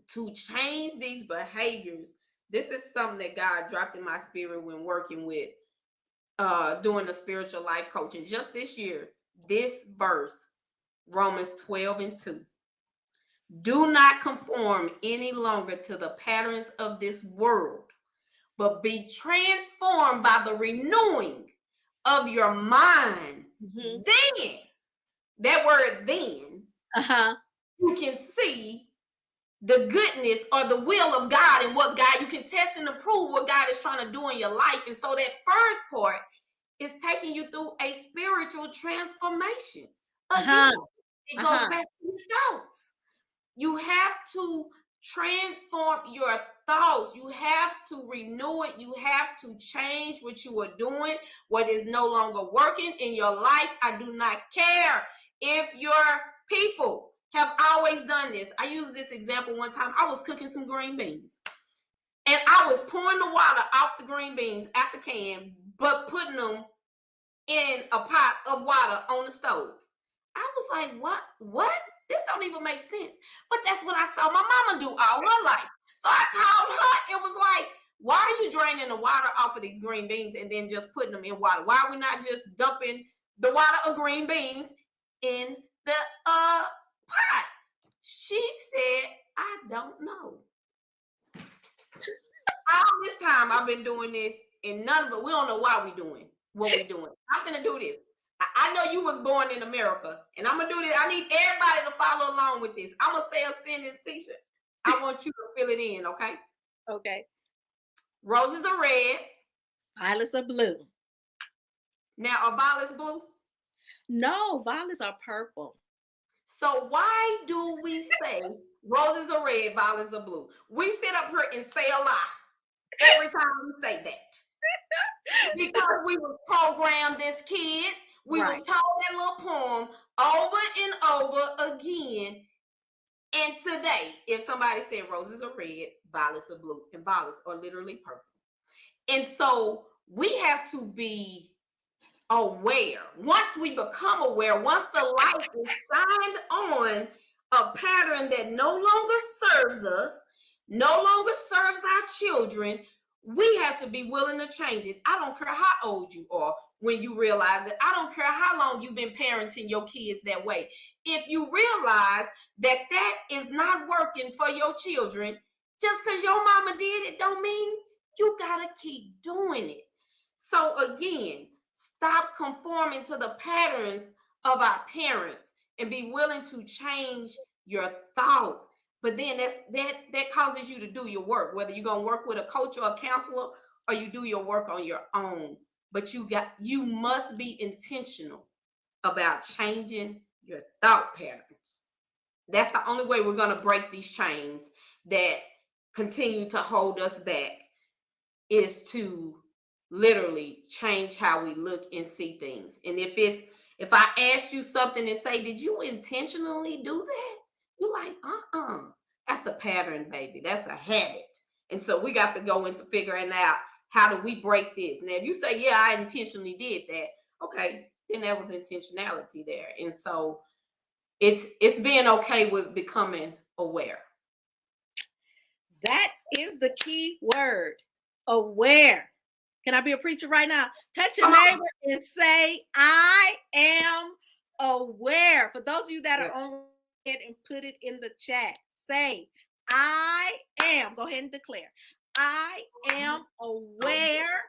to change these behaviors, this is something that God dropped in my spirit when working with doing the spiritual life coaching just this year. This verse, Romans 12:2. Do not conform any longer to the patterns of this world, but be transformed by the renewing of your mind. Mhm. Then, that word then, Uh-huh. you can see the goodness or the will of God and what God, you can test and approve what God is trying to do in your life. And so that first part is taking you through a spiritual transformation. Again, Uh-huh. it goes back to your thoughts. You have to transform your thoughts. You have to renew it. You have to change what you are doing, what is no longer working in your life. I do not care if your people have always done this. I used this example one time. I was cooking some green beans and I was pouring the water off the green beans out the can, but putting them in a pot of water on the stove. I was like, what? This don't even make sense. But that's what I saw my mama do all her life. So I called her. It was like, why are you draining the water off of these green beans and then just putting them in water? Why are we not just dumping the water of green beans in the pot? She said, I don't know. All this time I've been doing this and none of it, we don't know why we doing what we doing. I'm gonna do this. I know you was born in America, and I'm gonna do this. I need everybody to follow along with this. I'm gonna say a sentence t-shirt. I want you to fill it in, okay? Okay. Roses are red. Violets are blue. Now, are violets blue? No, violets are purple. So why do we say roses are red, violets are blue? We sit up here and say a lie every time we say that. Because we were programmed as kids. We was Right. told that little poem over and over again. And today, if somebody said roses are red, violets are blue, and violets are literally purple. And so we have to be aware. Once we become aware, once the light is shined on a pattern that no longer serves us, no longer serves our children, we have to be willing to change it. I don't care how old you are when you realize it. I don't care how long you've been parenting your kids that way. If you realize that that is not working for your children, just because your mama did it don't mean you gotta keep doing it. So again, stop conforming to the patterns of our parents and be willing to change your thoughts. But then that causes you to do your work, whether you're gonna work with a coach or a counselor or you do your work on your own. But you must be intentional about changing your thought patterns. That's the only way we're gonna break these chains that continue to hold us back, is to literally change how we look and see things. And if I asked you something and say, did you intentionally do that? You're like, that's a pattern, baby. That's a habit. And so we got to go into figuring out, how do we break this? Now, if you say, yeah, I intentionally did that, okay, then that was intentionality there. And so it's being okay with becoming aware. That is the key word. Aware. Can I be a preacher right now? Touch your neighbor and say, I am aware. For those of you that are on, and put it in the chat. Say, I am. Go ahead and declare. I am aware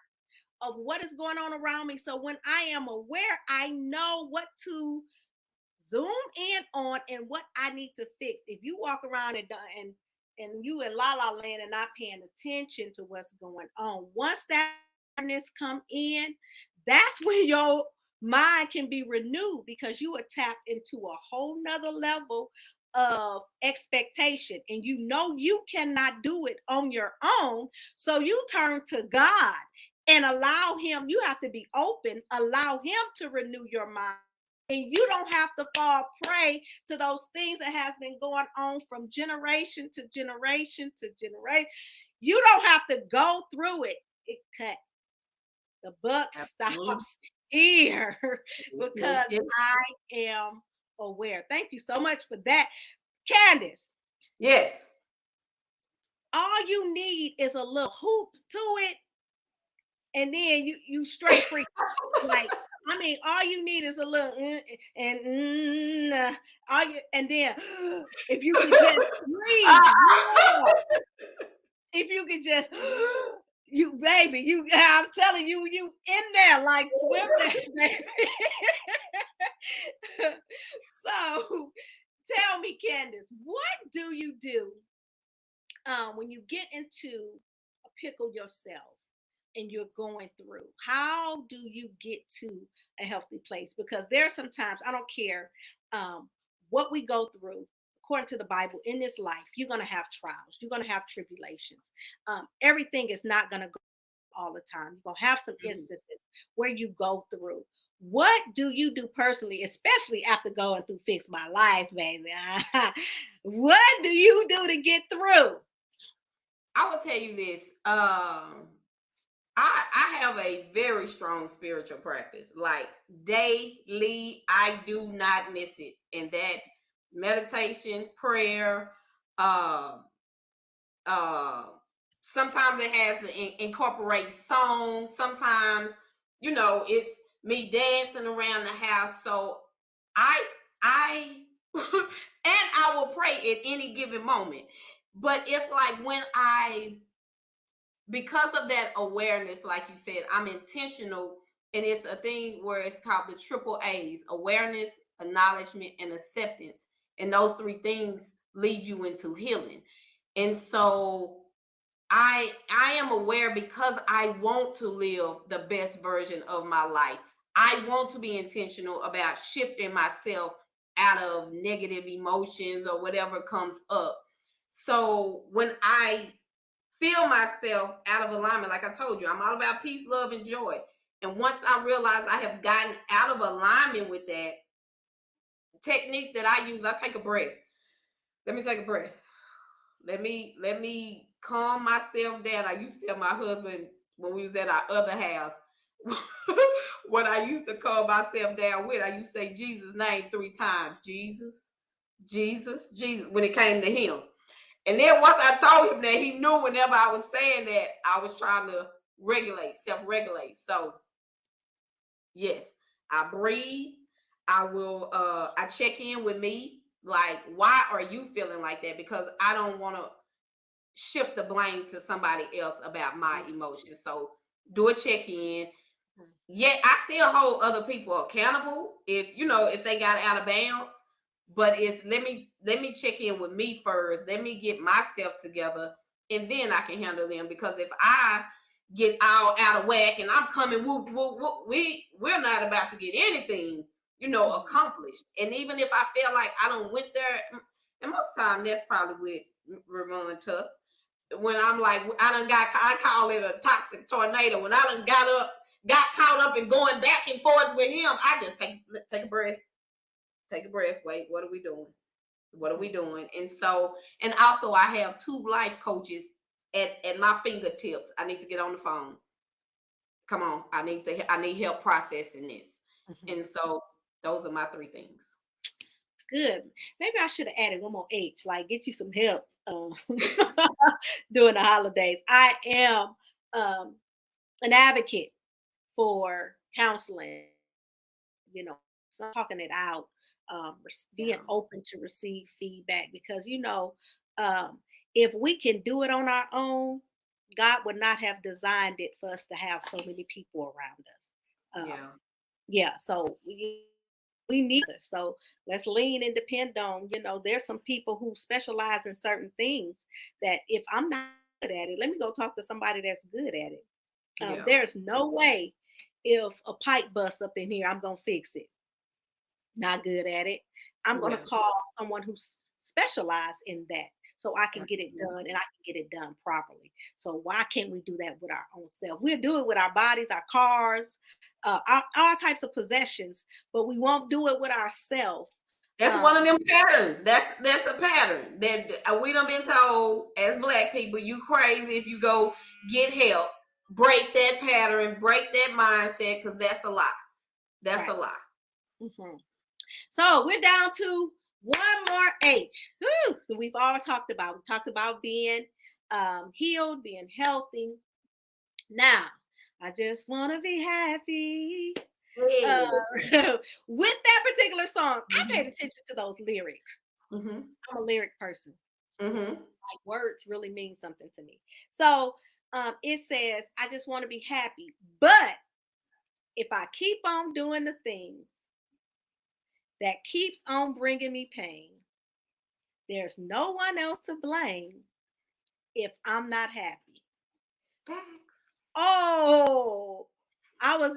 of what is going on around me. So when I am aware, I know what to zoom in on and what I need to fix. If you walk around and you in la la land and not paying attention to what's going on, once that awareness come in, that's when your mind can be renewed, because you are tapped into a whole nother level of expectation, and you know you cannot do it on your own. So you turn to God and allow him. You have to be open, allow him to renew your mind. And you don't have to fall prey to those things that has been going on from generation to generation to generation. You don't have to go through it. It cut. The buck stops ear Yes, because yes, I am aware. Thank you so much for that, Candace. yes. All you need is a little hoop to it, and then you straight free. Like, I mean, all you need is a little and all you, and then if you could just breathe, yeah. If you could just you baby, you I'm telling you, you in there like swim there, baby. So tell me, Candace, what do you do when you get into a pickle yourself and you're going through? How do you get to a healthy place? Because there are some times, I don't care um, what we go through, according to the Bible, in this life, you're going to have trials, you're going to have tribulations. Everything is not going to go all the time. You're going to have some instances where you go through. What do you do personally, especially after going through Fix My Life, baby? What do you do to get through? I will tell you this. I have a very strong spiritual practice. Like daily, I do not miss it. And that meditation, prayer, uh, uh, sometimes it has to incorporate song. Sometimes, it's me dancing around the house. So I and I will pray at any given moment. But it's like because of that awareness, like you said, I'm intentional, and it's a thing where it's called the triple A's: awareness, acknowledgement, and acceptance. And those three things lead you into healing. And so I am aware because I want to live the best version of my life. I want to be intentional about shifting myself out of negative emotions or whatever comes up. So when I feel myself out of alignment, like I told you, I'm all about peace, love, and joy. And once I realize I have gotten out of alignment with that, techniques that I use, I take a breath. Let me take a breath. Let me calm myself down. I used to tell my husband when we was at our other house, what I used to calm myself down with. I used to say Jesus' name 3 times. Jesus, Jesus, Jesus, when it came to him. And then once I told him that, he knew whenever I was saying that, I was trying to self-regulate. So yes, I breathe. I check in with me. Like, why are you feeling like that? Because I don't want to shift the blame to somebody else about my emotions. So do a check-in. Yet I still hold other people accountable if they got out of bounds. But it's let me check in with me first. Let me get myself together, and then I can handle them. Because if I get all out of whack and I'm coming whoop whoop whoop, we're not about to get anything accomplished. And even if I feel like I don't went there, and most of the time that's probably with Ramon Tuck. When I'm like, I call it a toxic tornado. When I done got caught up in going back and forth with him, I just take a breath. Take a breath. Wait, what are we doing? What are we doing? And so, and also I have 2 life coaches at my fingertips. I need to get on the phone. Come on. I need help processing this. And so those are my 3 things. Good. Maybe I should have added one more H, like get you some help during the holidays. I am an advocate for counseling, so talking it out, being open to receive feedback because, if we can do it on our own, God would not have designed it for us to have so many people around us. So we need it. So let's lean and depend on, there's some people who specialize in certain things that if I'm not good at it, let me go talk to somebody that's good at it. There's no way if a pipe busts up in here, I'm going to fix it. Not good at it. I'm going to call someone who specializes in that so I can get it done and I can get it done properly. So why can't we do that with our own self? We'll do it with our bodies, our cars, all types of possessions, but we won't do it with ourselves. That's one of them patterns. That's a pattern that we done been told as Black people, you crazy if you go get help. Break that pattern, break that mindset, because that's a lie. That's Right. a lot. Mhm. So we're down to one more H. Whew. So we've all talked about. We talked about being healed, being healthy. Now, I just want to be happy. Uh, Yeah. with that particular song, I paid Mhm. attention to those lyrics. Mhm. I'm a lyric person. Mhm. Like words really mean something to me. So it says, I just want to be happy. But if I keep on doing the things that keeps on bringing me pain, there's no one else to blame if I'm not happy. Facts. Oh, I was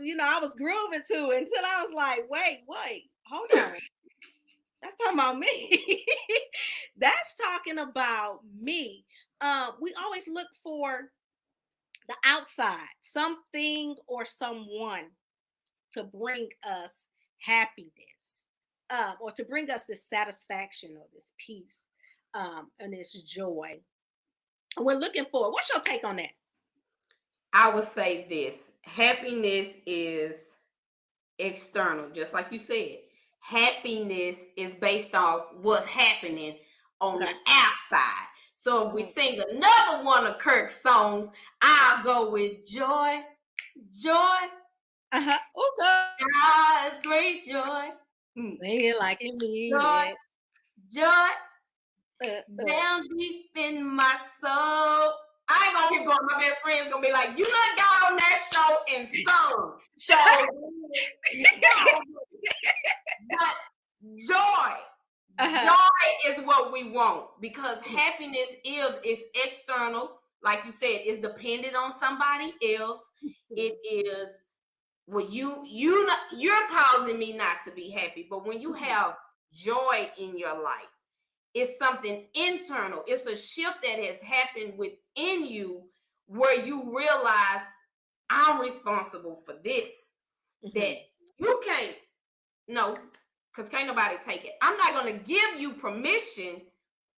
grooving to it until I was like, wait, hold on. That's talking about me. That's talking about me. We always look for the outside, something or someone to bring us happiness, or to bring us this satisfaction or this peace, and this joy. And we're looking for. What's your take on that? I would say this: happiness is external, just like you said. Happiness is based off what's happening on the Okay. outside. So if we Mhm. sing another one of Kirk's songs, I'll go with joy, joy, Uh-huh. Oh, God. God's great joy. Sing it like you mean Joy, it. joy, Uh, uh. down deep in my soul. I ain't gonna keep going. My best friend's gonna be like, you done got on that show and sung. So, but joy. Uh-huh. Joy is what we want because happiness is external. Like you said, it's dependent on somebody else. It is well, you're causing me not to be happy. But when you have joy in your life, it's something internal. It's a shift that has happened within you where you realize I'm responsible for this. That Mhm. you can't, no, because can't nobody take it. I'm not going to give you permission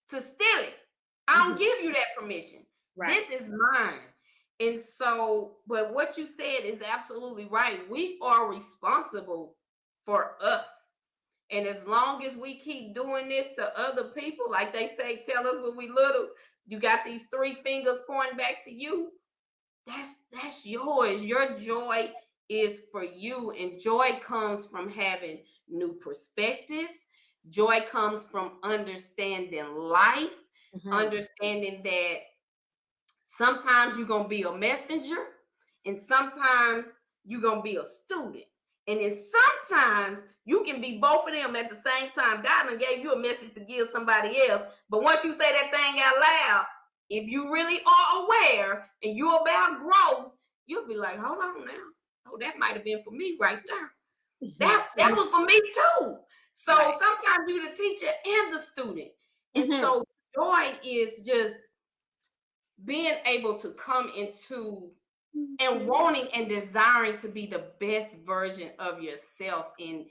to steal it. I don't Mhm. give you that permission. Right. This is mine. And so, but what you said is absolutely right. We are responsible for us. And as long as we keep doing this to other people, like they say, tell us when we little, you got these three fingers pointing back to you. That's yours. Your joy is for you. And joy comes from having new perspectives. Joy comes from understanding life, Mhm. understanding that sometimes you're gonna be a messenger, and sometimes you're gonna be a student. And then sometimes you can be both of them at the same time. God done gave you a message to give somebody else. But once you say that thing out loud, if you really are aware and you're about growth, you'll be like, hold on now. Oh, that might have been for me right there. Mhm. That was for me too. So Right. sometimes you're the teacher and the student. And Mhm. so joy is just being able to come into and wanting and desiring to be the best version of yourself. And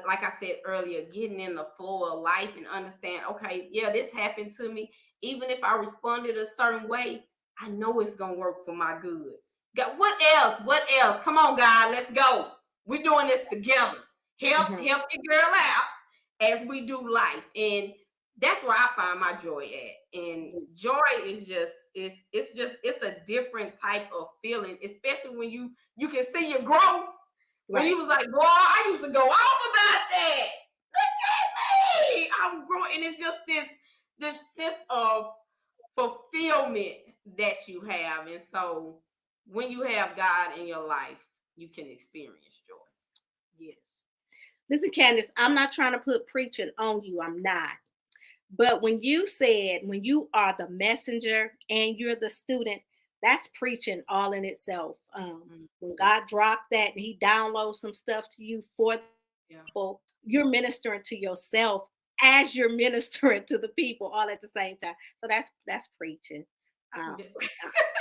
like I said earlier, getting in the flow of life and understand, okay, yeah, this happened to me. Even if I responded a certain way, I know it's gonna work for my good. God, what else? What else? Come on, God, let's go. We're doing this together. Help Mhm. your girl out as we do life. And that's where I find my joy at. And joy is just it's a different type of feeling, especially when you can see your growth. When Right. you was like, boy, I used to go off about that. Look at me. I'm growing. And it's just this sense of fulfillment that you have. And so when you have God in your life, you can experience joy. Yes. Listen, Candace, I'm not trying to put preaching on you. I'm not. But when you said when you are the messenger and you're the student, that's preaching all in itself. Mm, When God dropped that and He downloads some stuff to you for the yeah. people, you're ministering to yourself as you're ministering to the people all at the same time. So that's preaching. Um,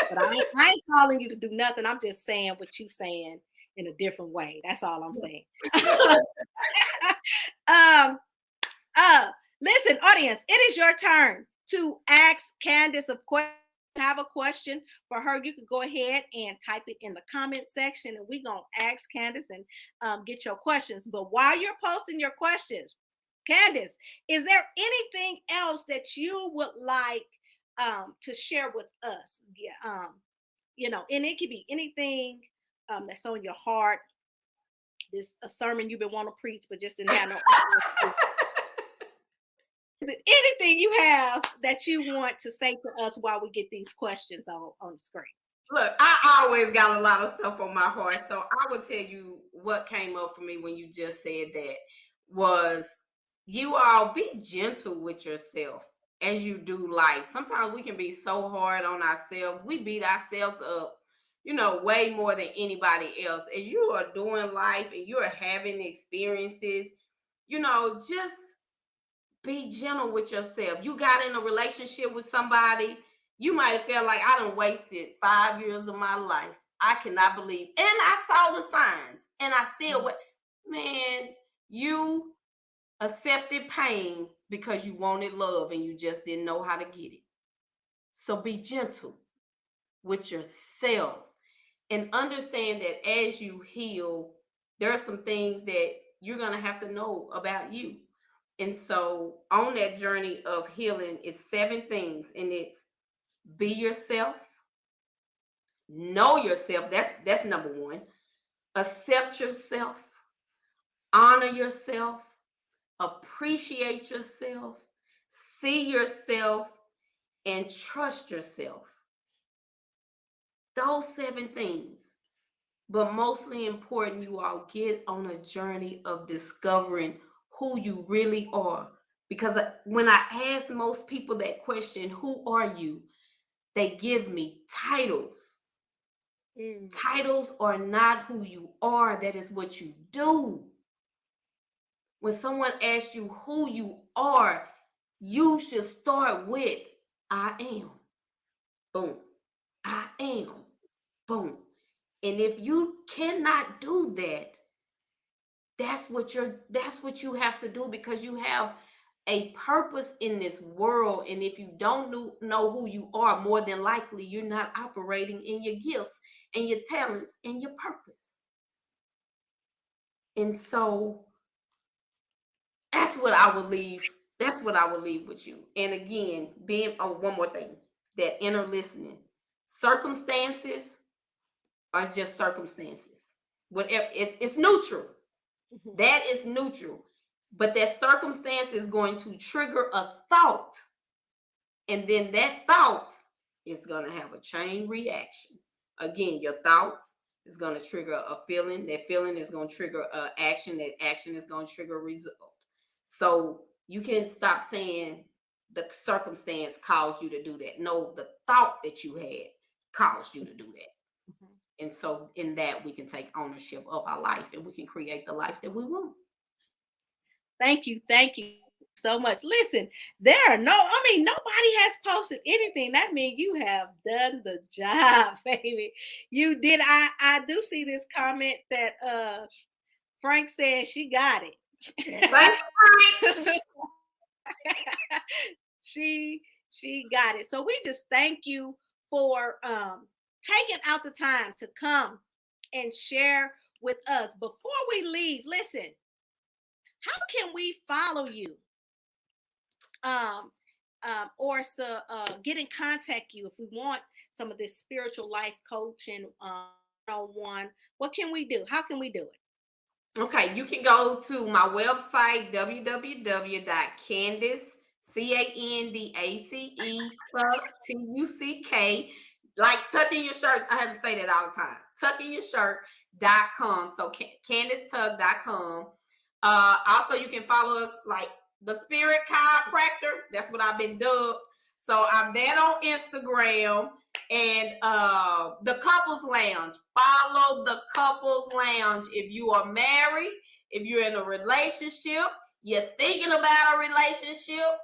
but I ain't calling you to do nothing. I'm just saying what you saying in a different way. That's all I'm saying. um, uh, listen, audience, it is your turn to ask Candace a question have a question for her, you can go ahead and type it in the comment section, and we're going to ask Candace and get your questions. But while you're posting your questions, Candace, is there anything else that you would like to share with us? Yeah, and it could be anything that's on your heart. This a sermon you've been wanting to preach, but just didn't have no. Is it anything you have that you want to say to us while we get these questions on the screen? Look, I always got a lot of stuff on my heart. So I will tell you what came up for me when you just said that was you all be gentle with yourself as you do life. Sometimes we can be so hard on ourselves. We beat ourselves up, way more than anybody else. As you are doing life and you are having experiences, just be gentle with yourself. You got in a relationship with somebody, you might have felt like I done wasted 5 years of my life. I cannot believe. And I saw the signs and I still went, man, you accepted pain because you wanted love and you just didn't know how to get it. So be gentle with yourselves and understand that as you heal, there are some things that you're going to have to know about you. And so on that journey of healing, it's 7 things, and it's be yourself, know yourself. That's number 1. Accept yourself, honor yourself, appreciate yourself, see yourself, and trust yourself. Those 7 things. But mostly important, you all get on a journey of discovering who you really are. Because when I ask most people that question, who are you? They give me titles. Titles are not who you are. That is what you do. When someone asks you who you are, you should start with, I am. Boom. I am. Boom. And if you cannot do that, that's what you have to do, because you have a purpose in this world. And if you don't know who you are, more than likely you're not operating in your gifts and your talents and your purpose. And so that's what I would leave with you. And again, one more thing, that inner listening. Circumstances are just circumstances. Whatever, it's neutral. That is neutral. But that circumstance is going to trigger a thought. And then that thought is going to have a chain reaction. Again, your thoughts is going to trigger a feeling. That feeling is going to trigger an action. That action is going to trigger a result. So you can stop saying the circumstance caused you to do that. No, the thought that you had caused you to do that. And so in that, we can take ownership of our life and we can create the life that we want. Thank you so much. Listen, nobody has posted anything. That means you have done the job, baby. You did. I do see this comment that Frank said she got it. She got it. So we just thank you for taking out the time to come and share with us. Before we leave, listen, how can we follow you? Or get in contact you if we want some of this spiritual life coaching one-on-one. What can we do? How can we do it? Okay, you can go to my website, www.Candace, CANDACE, TUCK, like tucking your shirts. I have to say that all the time. tuckingyourShirt.com. So CandaceTug.com. Also, you can follow us like the Spirit Chiropractor. That's what I've been dubbed. So I'm there on Instagram. And the Couples Lounge. Follow the Couples Lounge. If you are married, if you're in a relationship, you're thinking about a relationship,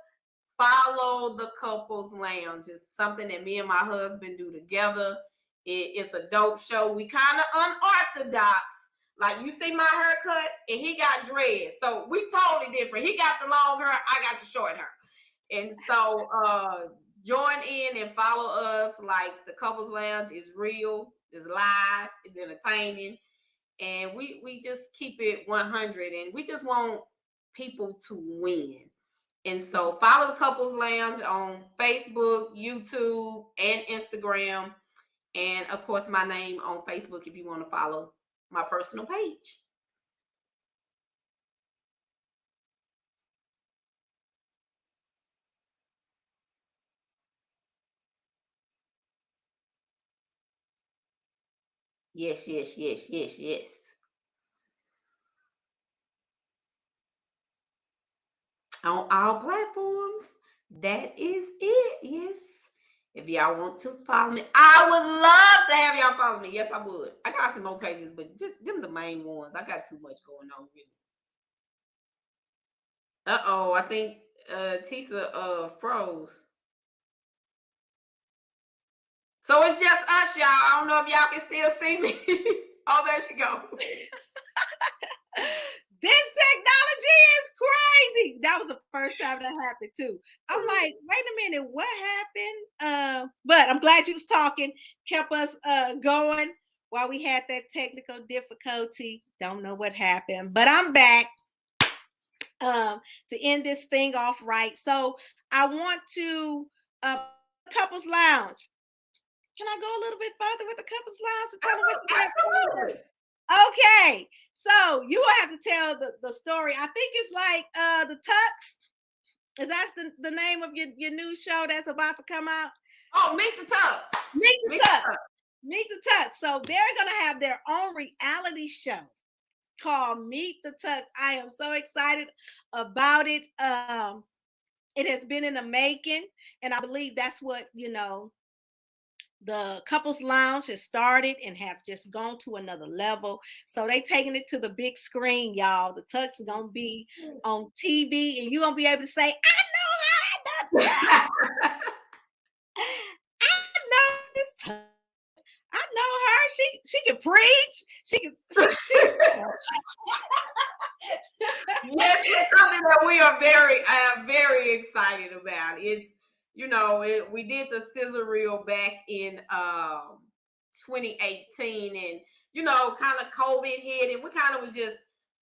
follow the Couples Lounge. It's something that me and my husband do together. It's a dope show. We kind of unorthodox. Like, you see my haircut, and he got dreads. So we totally different. He got the long hair, I got the short hair. And so join in and follow us. Like the Couples Lounge is real, is live, is entertaining, and we just keep it 100, and we just want people to win. And so follow the Couples Lounge on Facebook, YouTube, and Instagram. And of course, my name on Facebook if you want to follow my personal page. Yes, yes, yes, yes, yes. On all platforms. That is it. Yes. If y'all want to follow me, I would love to have y'all follow me. Yes, I would. I got some more pages, but just them the main ones. I got too much going on really. Uh-oh, I think Tisa froze. So it's just us, y'all. I don't know if y'all can still see me. Oh, there she go. This technology is crazy. That was the first time that happened too. I'm like, wait a minute, what happened? But I'm glad you was talking, kept us going while we had that technical difficulty. Don't know what happened, but I'm back to end this thing off right. So I want to Couples Lounge. Can I go a little bit further with the Couples Lounge to tell them what you guys Absolutely. Okay, so you will have to tell the story. I think it's like the Tucks. Is that the name of your new show that's about to come out? Oh, Meet the Tucks. Meet the Tucks. Meet the Tucks. So they're gonna have their own reality show called Meet the Tucks. I am so excited about it. It has been in the making, and I believe that's what the Couples Lounge has started and have just gone to another level. So they taking it to the big screen, y'all. The Tucks are gonna be on TV, and you're gonna be able to say, "I know her, I know this Tuck. I know her. She can preach. She can." Yes, it's something that we are very excited about. It's we did the scissor reel back in 2018, and kind of COVID hit, and we kind of was just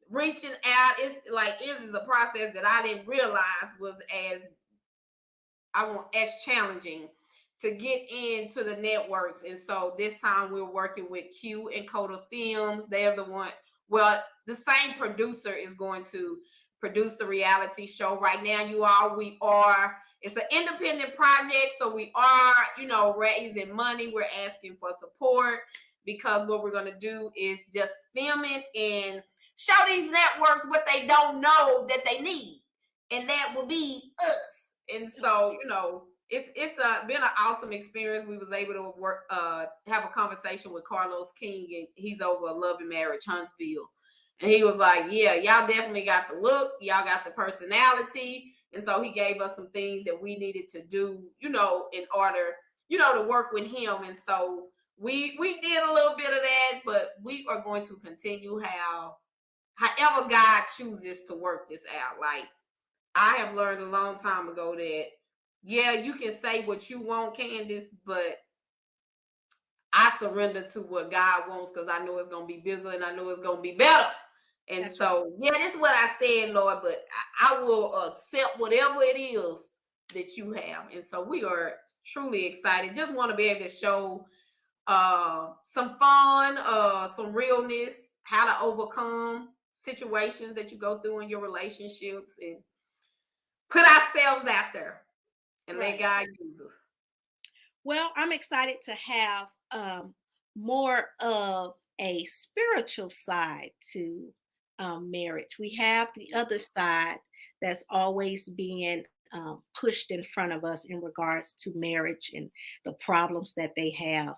reaching out. It's like it is a process that I didn't realize was as challenging to get into the networks. And so this time we're working with Q and Coda Films. They're the one. Well, the same producer is going to produce the reality show. Right now, it's an independent project, so we are, raising money. We're asking for support because what we're going to do is just film it and show these networks what they don't know that they need, and that will be us. And so, it's been an awesome experience. We was able to work, have a conversation with Carlos King, and he's over Love and Marriage Huntsville. And he was like, yeah, y'all definitely got the look. Y'all got the personality. And so he gave us some things that we needed to do, in order, to work with him. And so we did a little bit of that, but we are going to continue however God chooses to work this out. Like, I have learned a long time ago that, yeah, you can say what you want, Candace, but I surrender to what God wants because I know it's going to be bigger and I know it's going to be better. And that's so, right. Yeah, this is what I said, Lord, but I will accept whatever it is that you have. And so we are truly excited. Just want to be able to show some fun, some realness, how to overcome situations that you go through in your relationships, and put ourselves out there and right. Let God use us. Well, I'm excited to have more of a spiritual side to marriage. We have the other side that's always being pushed in front of us in regards to marriage and the problems that they have.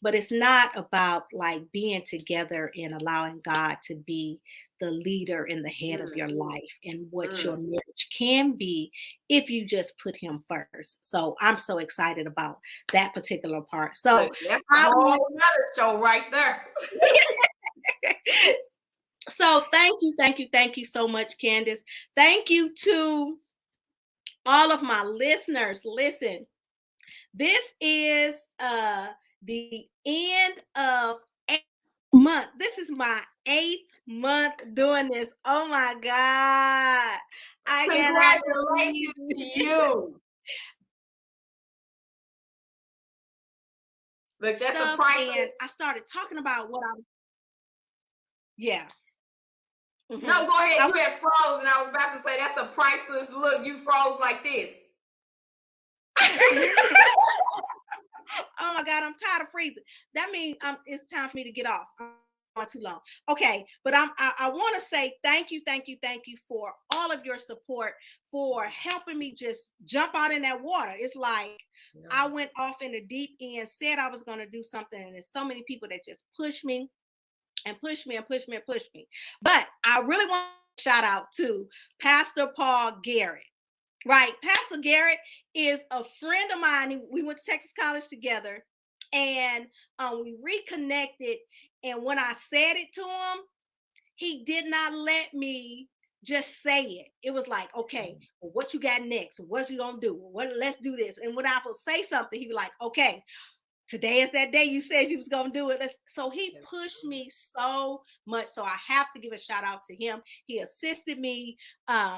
But it's not about like being together and allowing God to be the leader and the head of your life and what your marriage can be if you just put him first. So I'm so excited about that particular part. So that's a whole other show right there. So thank you so much, Candace. Thank you to all of my listeners, listen. This is the end of 8th month. This is my 8th month doing this. Oh my God. I cannot Congratulations believe to you. Look, that's a stuff, priceless. and I started talking about what I was. Yeah. Mhm. No, go ahead. I- You had froze, and I was about to say that's a priceless look. You froze like this. Oh my God, I'm tired of freezing. That means it's time for me to get off. I'm going too long. Okay, but I want to say thank you for all of your support, for helping me just jump out in that water. It's like I went off in the deep end, said I was going to do something, and there's so many people that just push me and push me and push me and push me. But I really want to shout out to Pastor Paul Garrett. Right. Pastor Garrett is a friend of mine. We went to Texas College together, and we reconnected. And when I said it to him, he did not let me just say it. It was like, okay, well, what you got next? What you gonna do? Let's do this. And when I would say something, he'd be like, okay, today is that day you said you was gonna do it. So he pushed me so much. So I have to give a shout out to him. He assisted me.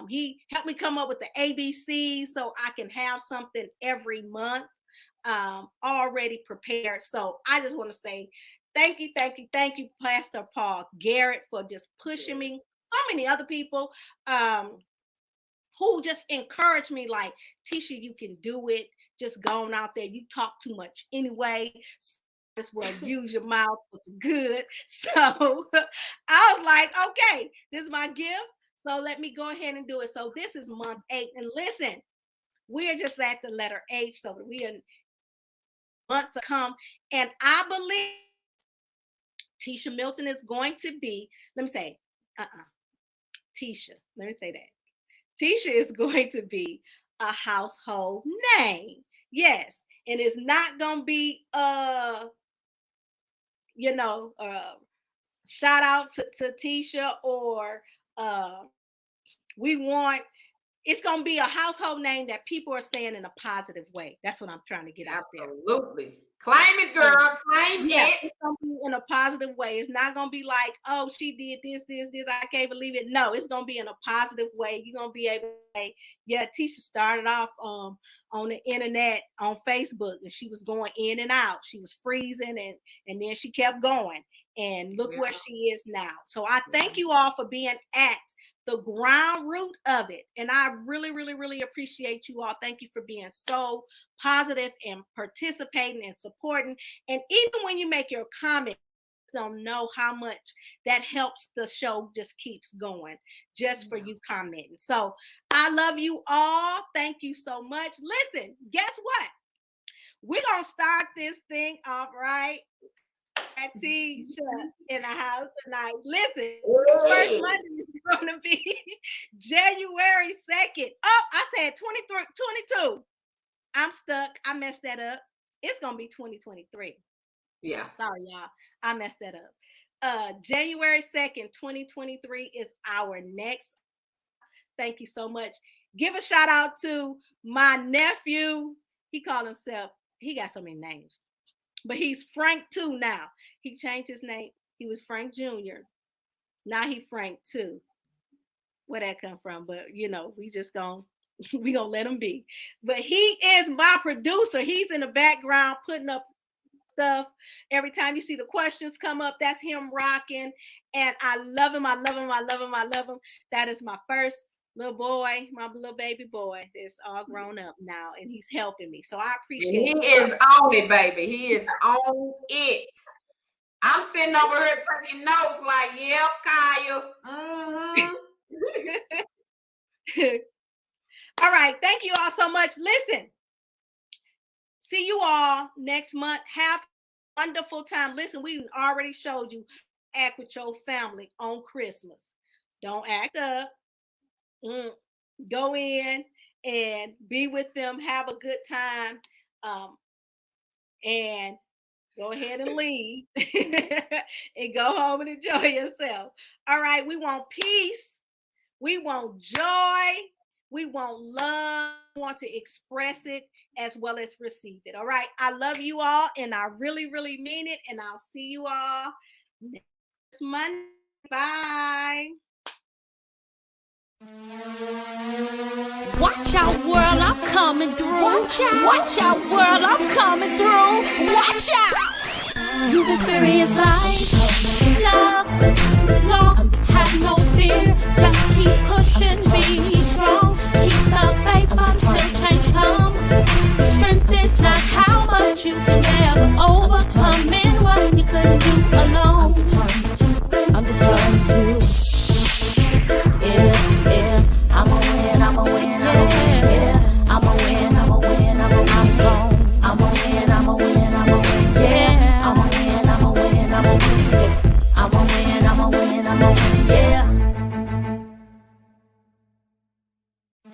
He helped me come up with the ABC so I can have something every month already prepared. So I just want to say thank you, Pastor Paul Garrett, for just pushing me. So many other people who just encouraged me, like, Tisha, you can do it. Just going out there. You talk too much anyway. Just well use your mouth was good. So I was like, okay, this is my gift. So let me go ahead and do it. So this is month 8. And listen, we're just at the letter H. So we are months to come. And I believe Tisha Milton is going to be, let me say, Tisha. Let me say that. Tisha is going to be a household name. Yes. And it's not going to be, shout out to Tisha, or we want, it's going to be a household name that people are saying in a positive way. That's what I'm trying to get out there. Absolutely. Claim it, girl. Claim it. It's going to be in a positive way. It's not going to be like, oh, she did this. I can't believe it. No, it's going to be in a positive way. You're going to be able to say, yeah, Tisha started off on the internet, on Facebook, and she was going in and out. She was freezing, and then she kept going. And look where she is now. So I thank you all for being at the ground root of it. And I really, really, really appreciate you all. Thank you for being so positive and participating and supporting. And even when you make your comment, you don't know how much that helps the show just keeps going just for you commenting. So I love you all. Thank you so much. Listen, guess what? We're going to start this thing off right. Tisha in the house tonight. Listen, this first Monday is going to be January 2nd. Oh, I said 22. I'm stuck. I messed that up. It's going to be 2023. Yeah. Sorry, y'all. I messed that up. January 2nd, 2023 is our next. Thank you so much. Give a shout out to my nephew. He called himself, he got so many names, but he's Frank 2 now. He changed his name. He was Frank Jr. Now he Frank 2. Where that come from? But we just gonna let him be. But he is my producer. He's in the background putting up stuff. Every time you see the questions come up, that's him rocking. And I love him. That is my first little boy, my little baby boy. That's all grown up now, and he's helping me. So I appreciate it. He is on it, baby. He is on it. I'm sitting over here taking notes like, yep, Kaya. Mm-hmm. All right. Thank you all so much. Listen, see you all next month. Have a wonderful time. Listen, we already showed you act with your family on Christmas. Don't act up. Go in and be with them. Have a good time. And go ahead and leave and go home and enjoy yourself. All right. We want peace. We want joy. We want love, want to express it as well as receive it. All right. I love you all, and I really, really mean it. And I'll see you all next Monday. Bye. Watch out, world, I'm coming through. Watch out, world, I'm coming through. Watch out. You've experienced life.